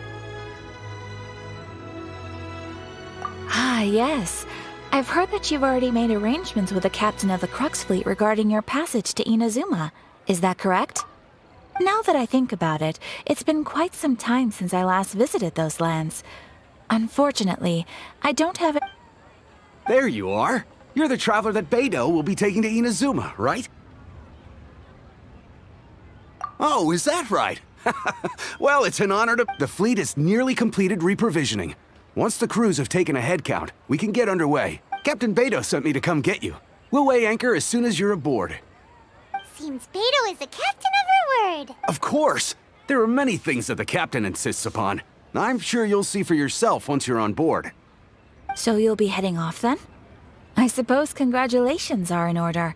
Ah, yes. I've heard that you've already made arrangements with the captain of the Crux fleet regarding your passage to Inazuma. Is that correct? Now that I think about it, it's been quite some time since I last visited those lands. Unfortunately, I don't have... There you are. You're the traveler that Beidou will be taking to Inazuma, right? Oh, is that right? Well, it's an honor to... The fleet has nearly completed reprovisioning. Once the crews have taken a head count, we can get underway. Captain Beidou sent me to come get you. We'll weigh anchor as soon as you're aboard. Seems Beidou is the captain of her word. Of course! There are many things that the captain insists upon. I'm sure you'll see for yourself once you're on board. So you'll be heading off then? I suppose congratulations are in order.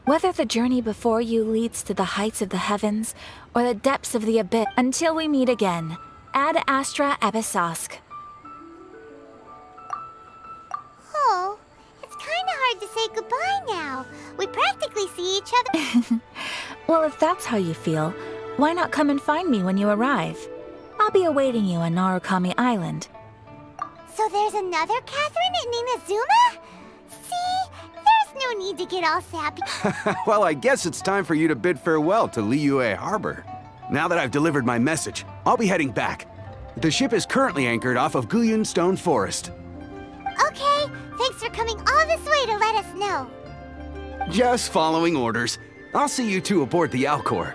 Whether the journey before you leads to the heights of the heavens or the depths of the abyss, until we meet again, Ad Astra Abyssosk. Oh, it's kinda hard to say goodbye now. We practically see each other. Well, if that's how you feel, why not come and find me when you arrive? I'll be awaiting you on Narukami Island. So there's another Catherine in Inazuma? See? There's no need to get all sappy. Well, I guess it's time for you to bid farewell to Liyue Harbor. Now that I've delivered my message, I'll be heading back. The ship is currently anchored off of Guyun Stone Forest. Okay, thanks for coming all this way to let us know. Just following orders. I'll see you two aboard the Alcor.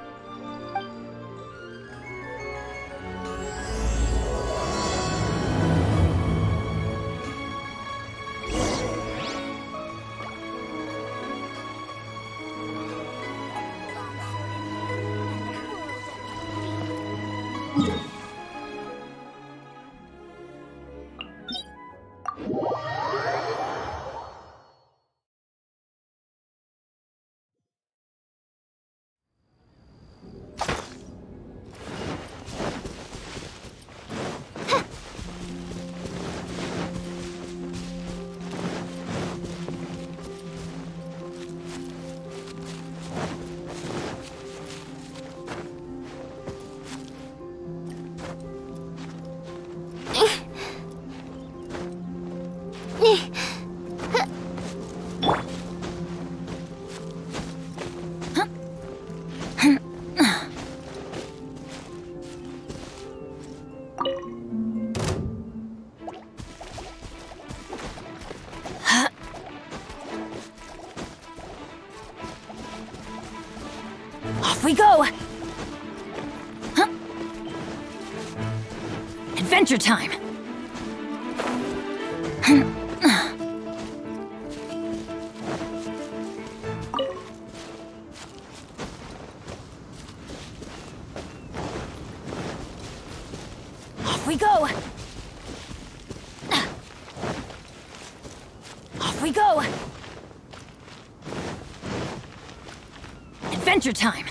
Off we go! Huh? Adventure time! Off we go! Off we go! Adventure time!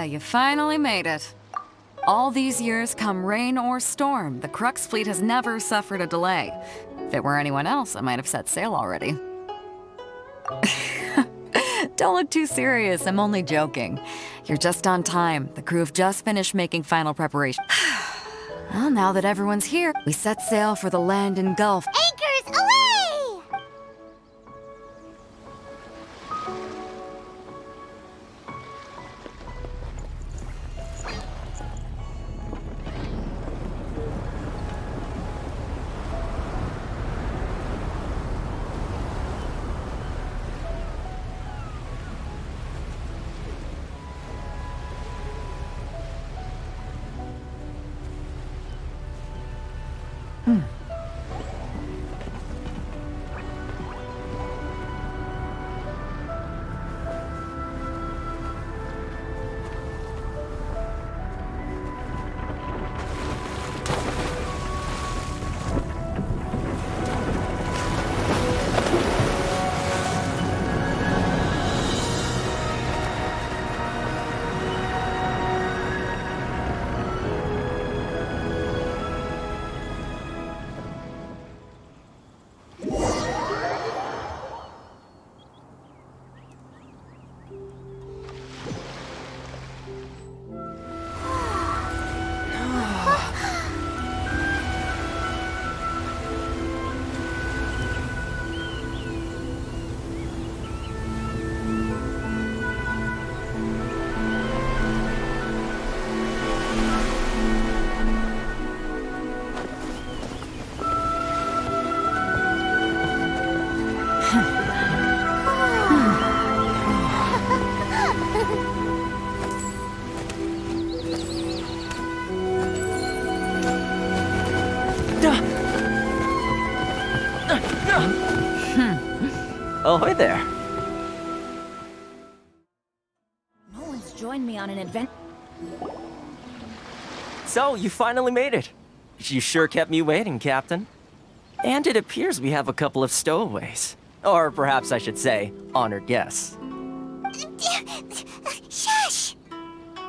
You finally made it. All these years, come rain or storm, the Crux fleet has never suffered a delay. If it were anyone else, I might have set sail already. Don't look too serious, I'm only joking. You're just on time. The crew have just finished making final preparations. Well, now that everyone's here, we set sail for the land and Gulf. Anchors away! Ahoy there. No one's joined me on an adventure. So, you finally made it. You sure kept me waiting, Captain. And it appears we have a couple of stowaways. Or perhaps I should say, honored guests. Shush!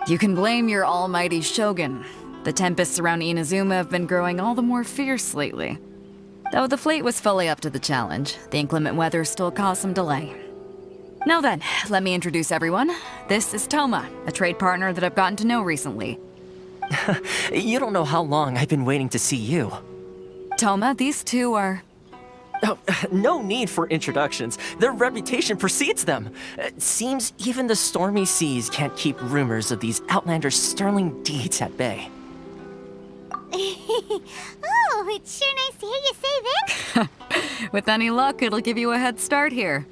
You can blame your almighty Shogun. The tempests around Inazuma have been growing all the more fierce lately. Though the fleet was fully up to the challenge, the inclement weather still caused some delay. Now then, let me introduce everyone. This is Toma, a trade partner that I've gotten to know recently. You don't know how long I've been waiting to see you. Toma, these two are... Oh, no need for introductions. Their reputation precedes them. Seems even the stormy seas can't keep rumors of these Outlanders' sterling deeds at bay. Oh, it's sure nice to hear you say that. With any luck, it'll give you a head start here.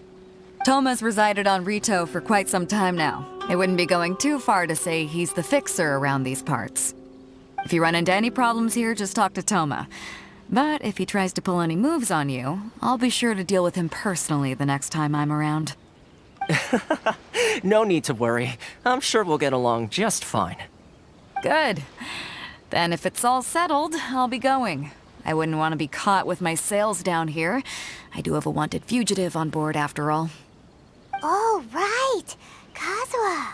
Toma's resided on Rito for quite some time now. It wouldn't be going too far to say he's the fixer around these parts. If you run into any problems here, just talk to Toma. But if he tries to pull any moves on you, I'll be sure to deal with him personally the next time I'm around. No need to worry. I'm sure we'll get along just fine. Good. Then if it's all settled, I'll be going. I wouldn't want to be caught with my sails down here. I do have a wanted fugitive on board after all. Oh, right. Kazuha.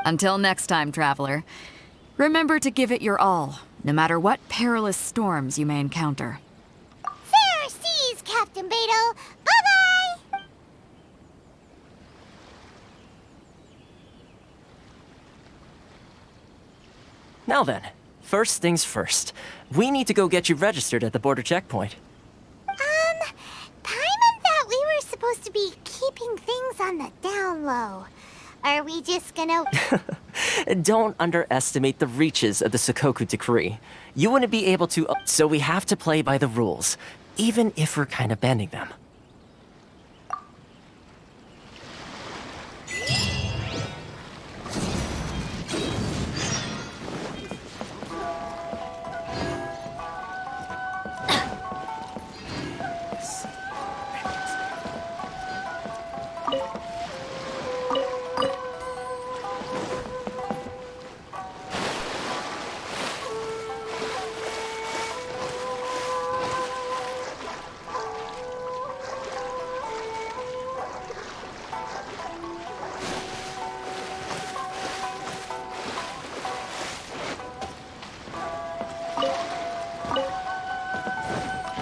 Until next time, traveler. Remember to give it your all, no matter what perilous storms you may encounter. Fair seas, Captain Beto. Bye-bye! Now then, first things first. We need to go get you registered at the border checkpoint. Paimon thought we were supposed to be keeping things on the down low. Are we just gonna... Don't underestimate the reaches of the Sakoku Decree. You wouldn't be able to... So we have to play by the rules, even if we're kind of bending them.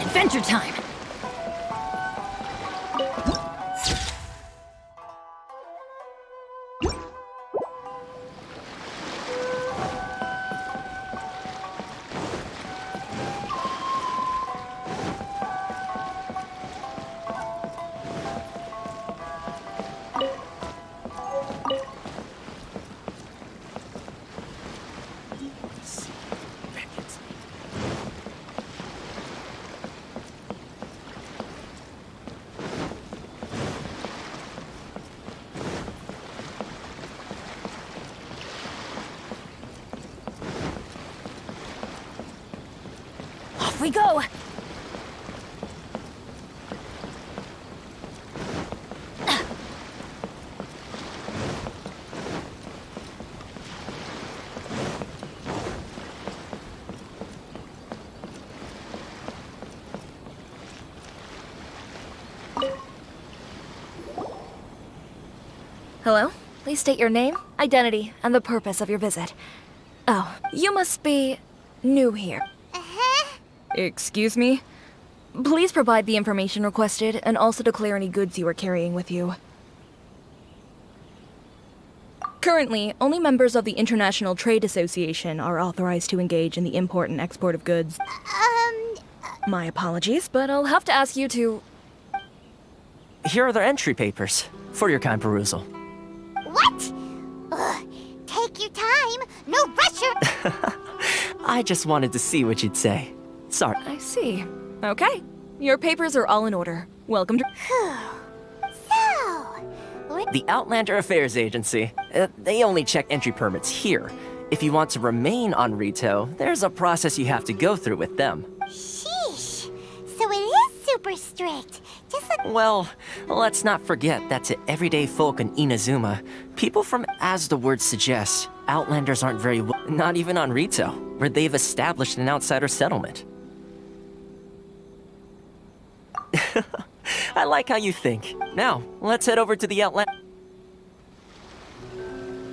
Adventure time! Off we go! Hello? Please state your name, identity, and the purpose of your visit. Oh, you must be new here. Excuse me? Please provide the information requested and also declare any goods you are carrying with you. Currently, only members of the International Trade Association are authorized to engage in the import and export of goods. My apologies, but I'll have to ask you to... Here are their entry papers, for your kind perusal. What? Ugh, take your time. No pressure. I just wanted to see what you'd say. Sorry. I see. Okay. Your papers are all in order. Welcome to... The Outlander Affairs Agency. They only check entry permits here. If you want to remain on Rito, there's a process you have to go through with them. Sheesh. So it is super strict. Just like... Well, let's not forget that to everyday folk in Inazuma, people from, as the word suggests, Outlanders aren't very well, not even on Rito, where they've established an outsider settlement. I like how you think. Now, let's head over to the Outland.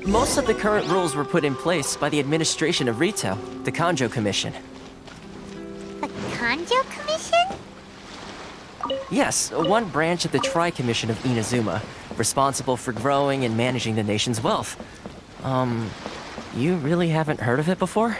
Most of the current rules were put in place by the administration of Rito, the Kanjo Commission. The Kanjo Commission? Yes, one branch of the Tri-Commission of Inazuma, responsible for growing and managing the nation's wealth. You really haven't heard of it before?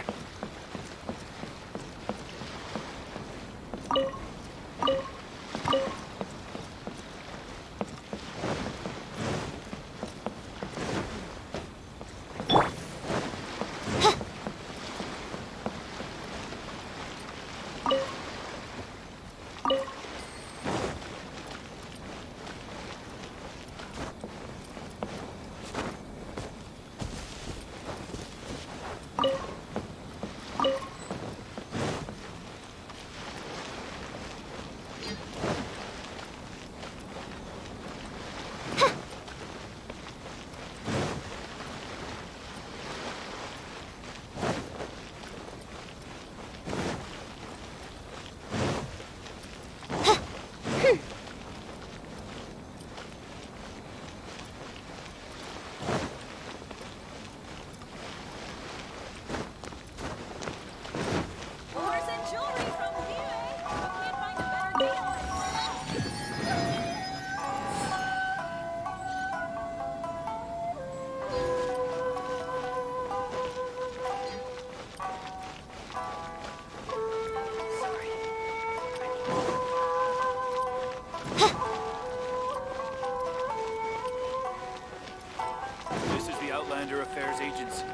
This is the Outlander Affairs Agency.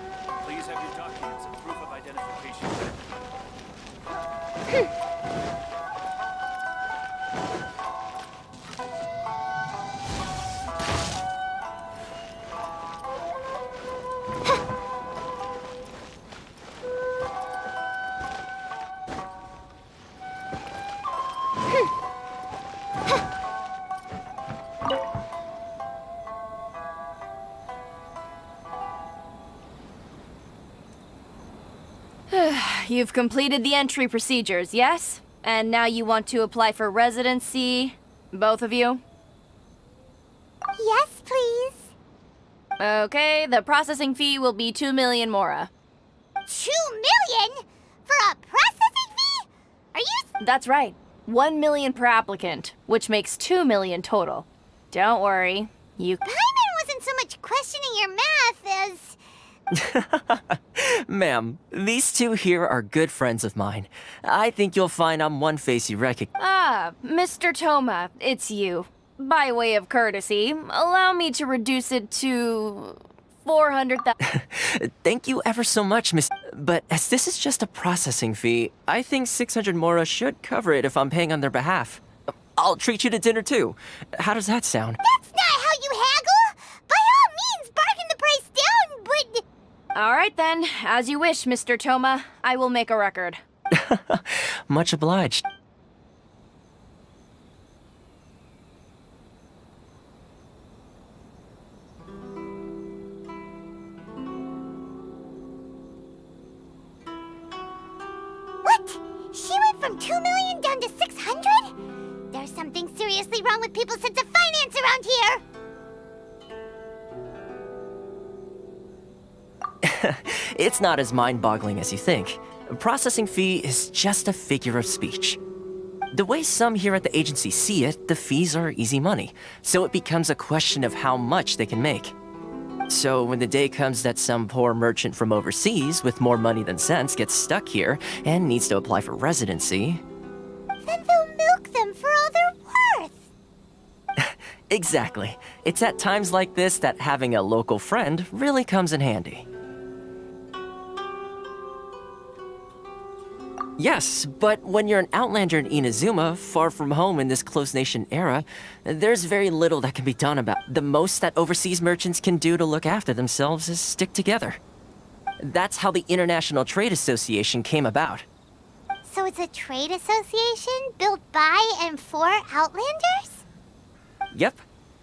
Please have your documents and proof of identification. You've completed the entry procedures, yes? And now you want to apply for residency, both of you? Yes, please. Okay, the processing fee will be 2 million mora. 2 million? For a processing fee? Are you... That's right. 1 million per applicant, which makes 2 million total. Don't worry, you... Paimon wasn't so much questioning your math as... Ma'am, these two here are good friends of mine. I think you'll find I'm one face you recognize. Ah, Mr. Toma, it's you. By way of courtesy, allow me to reduce it to 400,000. Thank you ever so much, Miss. But as this is just a processing fee, I think 600 mora should cover it if I'm paying on their behalf. I'll treat you to dinner too. How does that sound? That's not how you haggle! By all means, bargain the price down, but... All right then, as you wish, Mr. Toma. I will make a record. Much obliged. What? She went from 2 million down to 600? There's something seriously wrong with people's sense of finance around here! It's not as mind-boggling as you think. A processing fee is just a figure of speech. The way some here at the agency see it, the fees are easy money, so it becomes a question of how much they can make. So when the day comes that some poor merchant from overseas with more money than sense gets stuck here and needs to apply for residency... Then they'll milk them for all they're worth! Exactly. It's at times like this that having a local friend really comes in handy. Yes, but when you're an outlander in Inazuma, far from home in this closed nation era, there's very little that can be done about it. The most that overseas merchants can do to look after themselves is stick together. That's how the International Trade Association came about. So it's a trade association built by and for Outlanders? Yep.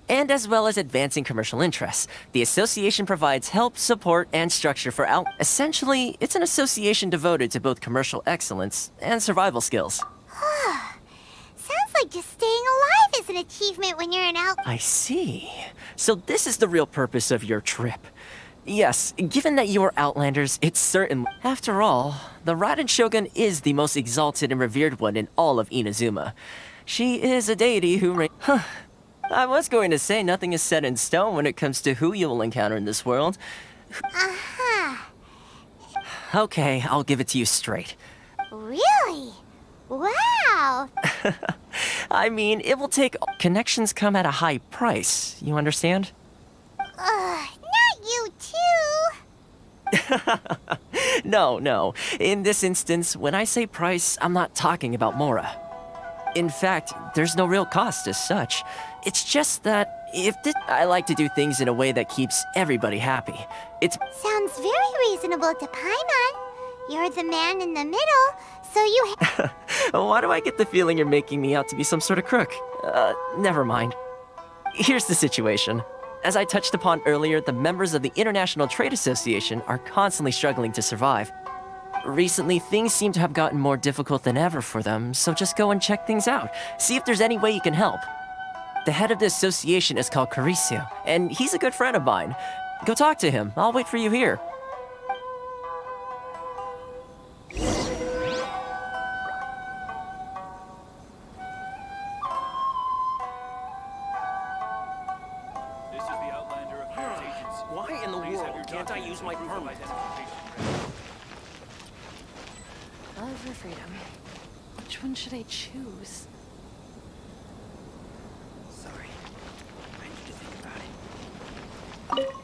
And as well as advancing commercial interests, the association provides help, support, and structure for Essentially, it's an association devoted to both commercial excellence and survival skills. Sounds like just staying alive is an achievement when you're an I see. So this is the real purpose of your trip. Yes, given that you are Outlanders, it's certain. After all, the Raiden Shogun is the most exalted and revered one in all of Inazuma. She is a deity who I was going to say nothing is set in stone when it comes to who you will encounter in this world. Aha! Okay, I'll give it to you straight. Really? Wow! I mean, it will take... Connections come at a high price, you understand? Not you too! No. In this instance, when I say price, I'm not talking about Mora. In fact, there's no real cost as such. It's just that I like to do things in a way that keeps everybody happy. Sounds very reasonable to Paimon. You're the man in the middle, so you... Why do I get the feeling you're making me out to be some sort of crook? Never mind. Here's the situation. As I touched upon earlier, the members of the International Trade Association are constantly struggling to survive. Recently, things seem to have gotten more difficult than ever for them, so just go and check things out. See if there's any way you can help. The head of the association is called Caricio, and he's a good friend of mine. Go talk to him. I'll wait for you here. Why in the world can't I use my permit? Love for freedom. Which one should I choose? Sorry. I need to think about it.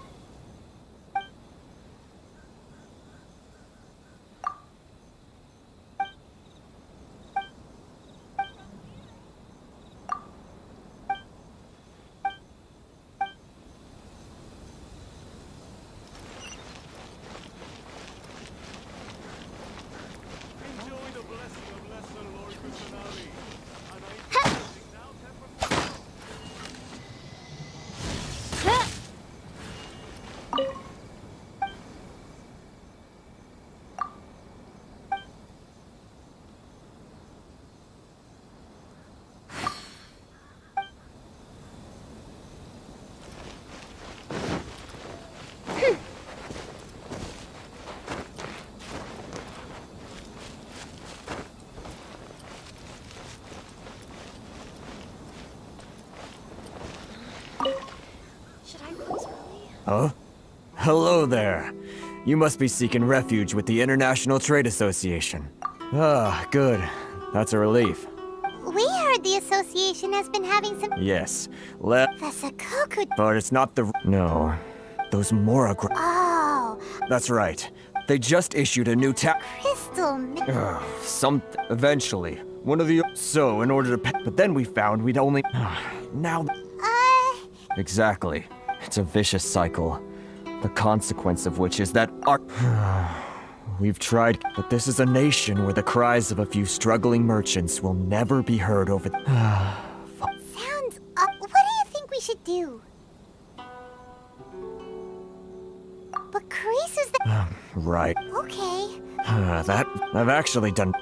Huh? Hello there. You must be seeking refuge with the International Trade Association. Ah, good. That's a relief. We heard the association has been having some... Yes. The Sakoku... But it's not the... No. Those Mora... Oh... That's right. They just issued a new Crystal... Eventually. One of the... So, in order to... But then we found we'd only... Now... Exactly. It's a vicious cycle. The consequence of which is that our... We've tried, but this is a nation where the cries of a few struggling merchants will never be heard over the... Sounds... what do you think we should do? But Chris is the... Right. Okay. That... I've actually done...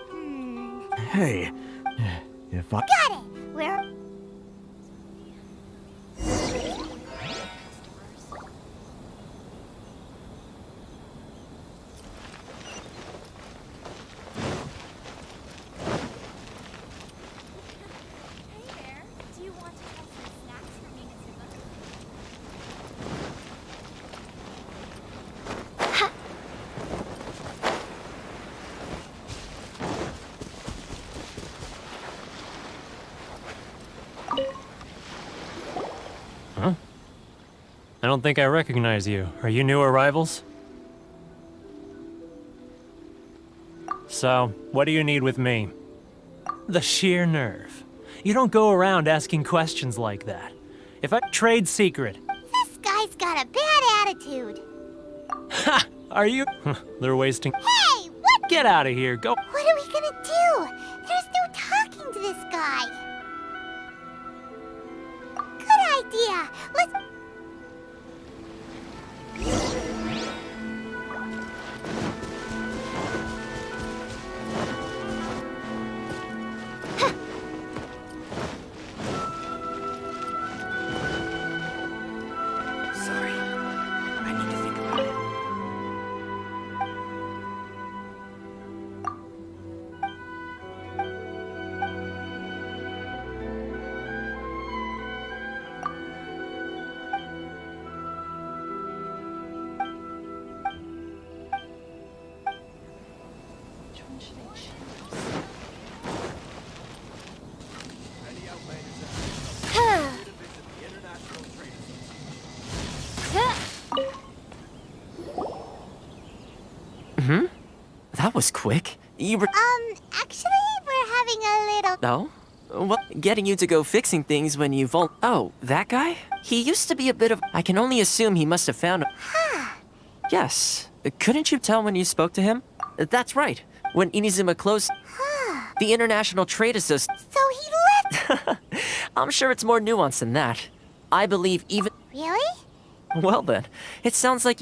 Hey... If I... Got it! Where... Huh? I don't think I recognize you. Are you new arrivals? So, what do you need with me? The sheer nerve. You don't go around asking questions like that. If I trade secret... This guy's got a bad attitude. Ha! Are you... They're wasting... Hey, what... Get out of here, go... What are we gonna do? There's no talking to this guy. Good idea. Let's... Sorry. I need to think about it. was quick. You were... Actually, we're having a little... Oh? Well, getting you to go fixing things when you've all... Oh, that guy? He used to be a bit of... I can only assume he must have found... Yes. Couldn't you tell when you spoke to him? That's right. When Inazuma closed... the International Trade Association... So he left... I'm sure it's more nuanced than that. I believe even... Really? Well then, it sounds like...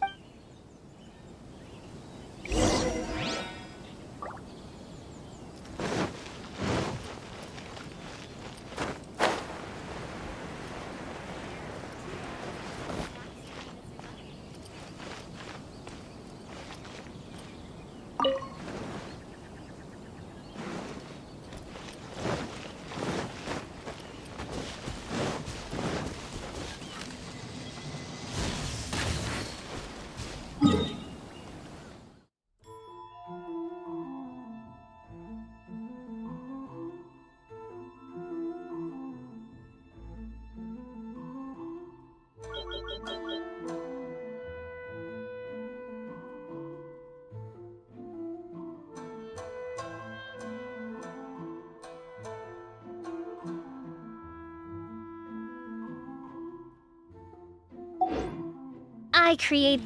I create...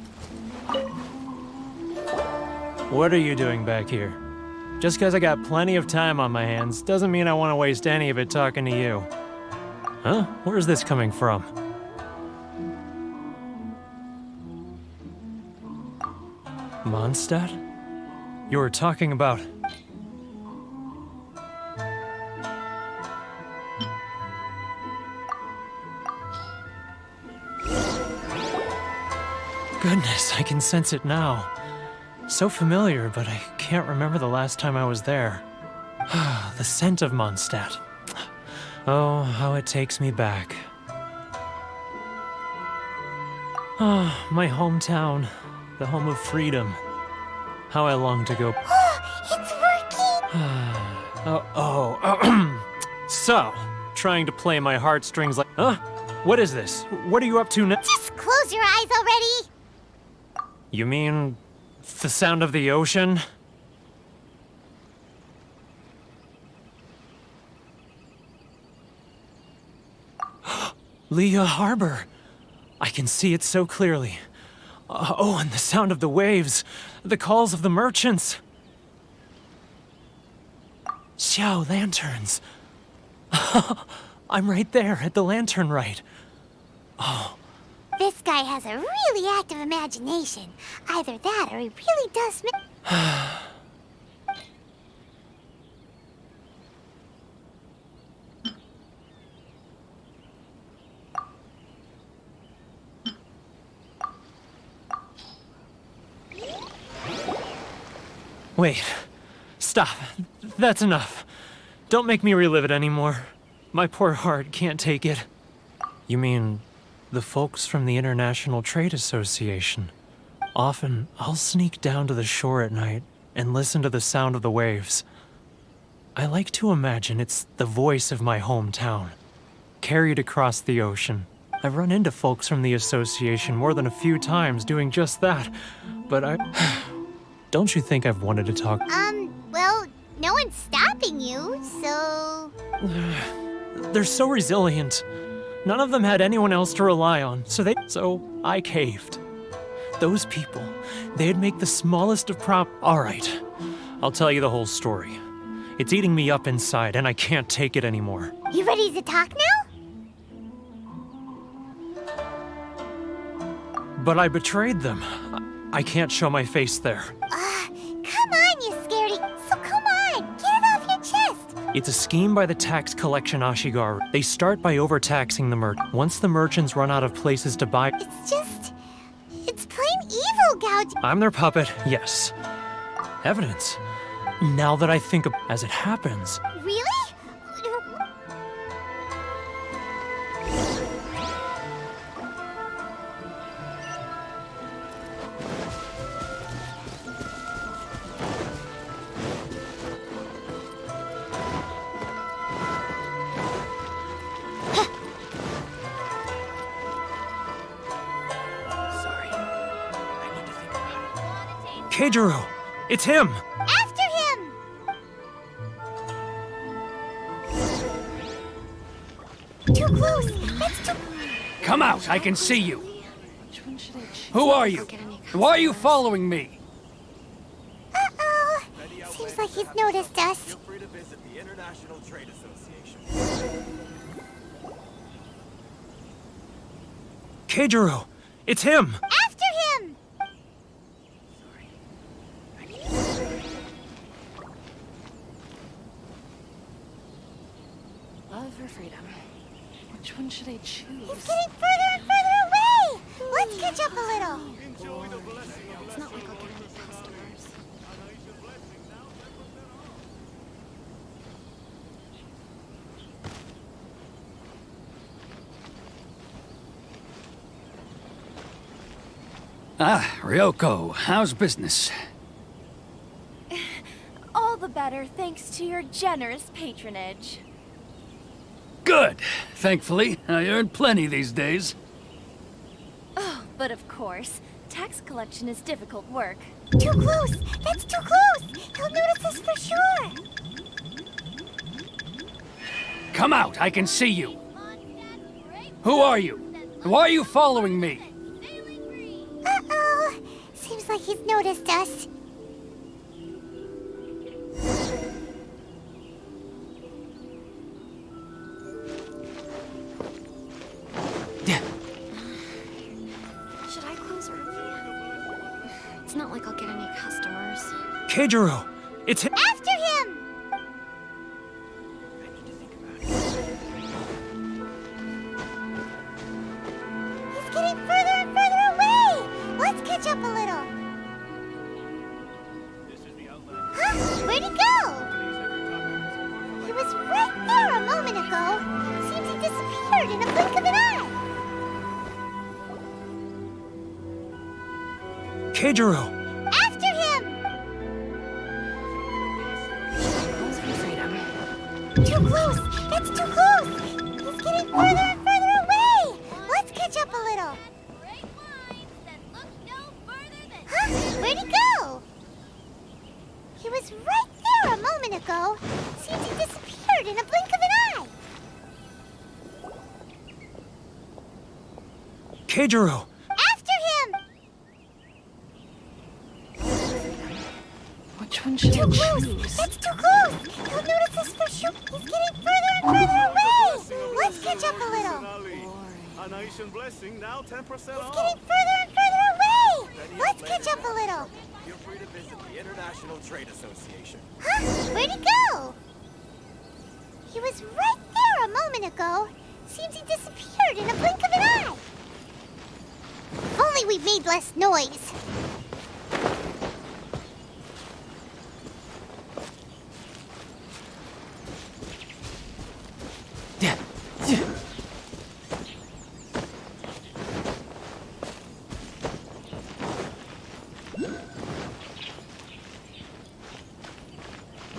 What are you doing back here? Just because I got plenty of time on my hands doesn't mean I want to waste any of it talking to you. Huh? Where's this coming from? Mondstadt? You were talking about... Goodness, I can sense it now. So familiar, but I can't remember the last time I was there. The scent of Mondstadt. Oh, how it takes me back. Oh, my hometown. The home of freedom. How I long to go... It's working! So, trying to play my heartstrings like... Huh? What is this? What are you up to now? Just close your eyes already! You mean... the sound of the ocean? Leah Harbor! I can see it so clearly. Oh, and the sound of the waves. The calls of the merchants. Xiao lanterns. I'm right there at the lantern right. Oh. This guy has a really active imagination. Either that or he really does... Wait. Stop. That's enough. Don't make me relive it anymore. My poor heart can't take it. You mean... the folks from the International Trade Association? Often, I'll sneak down to the shore at night and listen to the sound of the waves. I like to imagine it's the voice of my hometown, carried across the ocean. I've run into folks from the association more than a few times doing just that, but I... Don't you think I've wanted to talk? Well, no one's stopping you, so... They're so resilient. None of them had anyone else to rely on, so I caved. Those people, they'd make the smallest of All right, I'll tell you the whole story. It's eating me up inside, and I can't take it anymore. You ready to talk now? But I betrayed them. I can't show my face there. Come on, you scaredy. So come on, get it off your chest. It's a scheme by the tax collection Ashigaru. They start by overtaxing the Once the merchants run out of places to buy... It's plain evil, Gouge. I'm their puppet, yes. Evidence. Now that I think of... as it happens... Really? Keijiro! It's him! After Come out, I can see you. Who are you? Why are you following me? Uh-oh. Seems like he's noticed us. Keijiro, it's him! After him! Love or freedom? Which one should I choose? He's getting further and further away! Let's catch up a little. It's not like I'll get any customers. Ah, Ryoko, how's business? All the better thanks to your generous patronage. Good. Thankfully, I earn plenty these days. Oh, but of course, tax collection is difficult work. Too close! That's too close! He'll notice us for sure! Come out, I can see you. Who are you? Why are you following me? Uh-oh. Seems like he's noticed us. Should I close early? It's not like I'll get any customers. Keijiro, it's him! After him! He's getting further and further away! Let's catch up a little. Huh? Where'd he go? He was right there a moment ago. Seems he disappeared in a blink of an eye. Keijiro! After him! Too close! That's too close! He's getting further and further away! Let's catch up a little. Huh? Where'd he go? He was right there a moment ago. Seems he disappeared in a blink of an eye. Keijiro! After him! Which one should Too I close! choose? That's too close! He'll notice us for sure. He's getting further and further away! Let's catch up a little. A nation blessing, now 10% He's getting further and further away! Let's catch up a little. Feel free to visit the International Trade Association. Huh? Where'd he go? He was right there a moment ago. Seems he disappeared in a blink of an eye. If only we made less noise.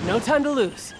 No time to lose.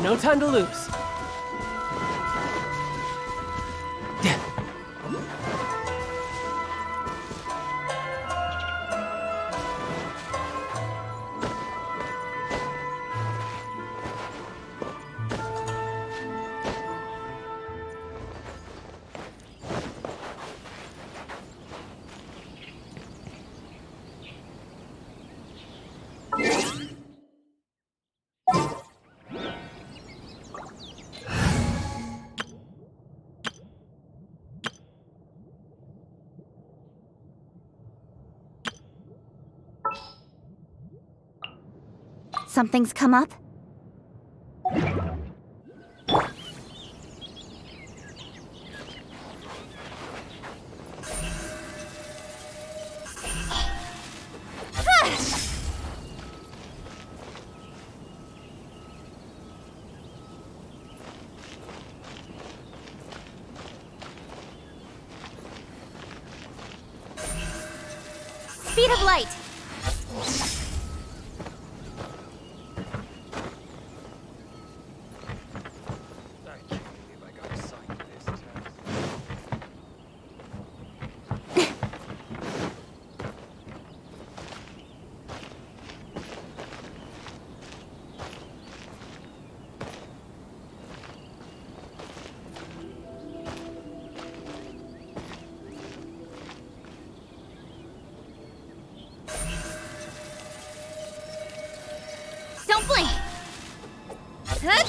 No time to lose. Something's come up? Speed of light! Don't blink! Huh?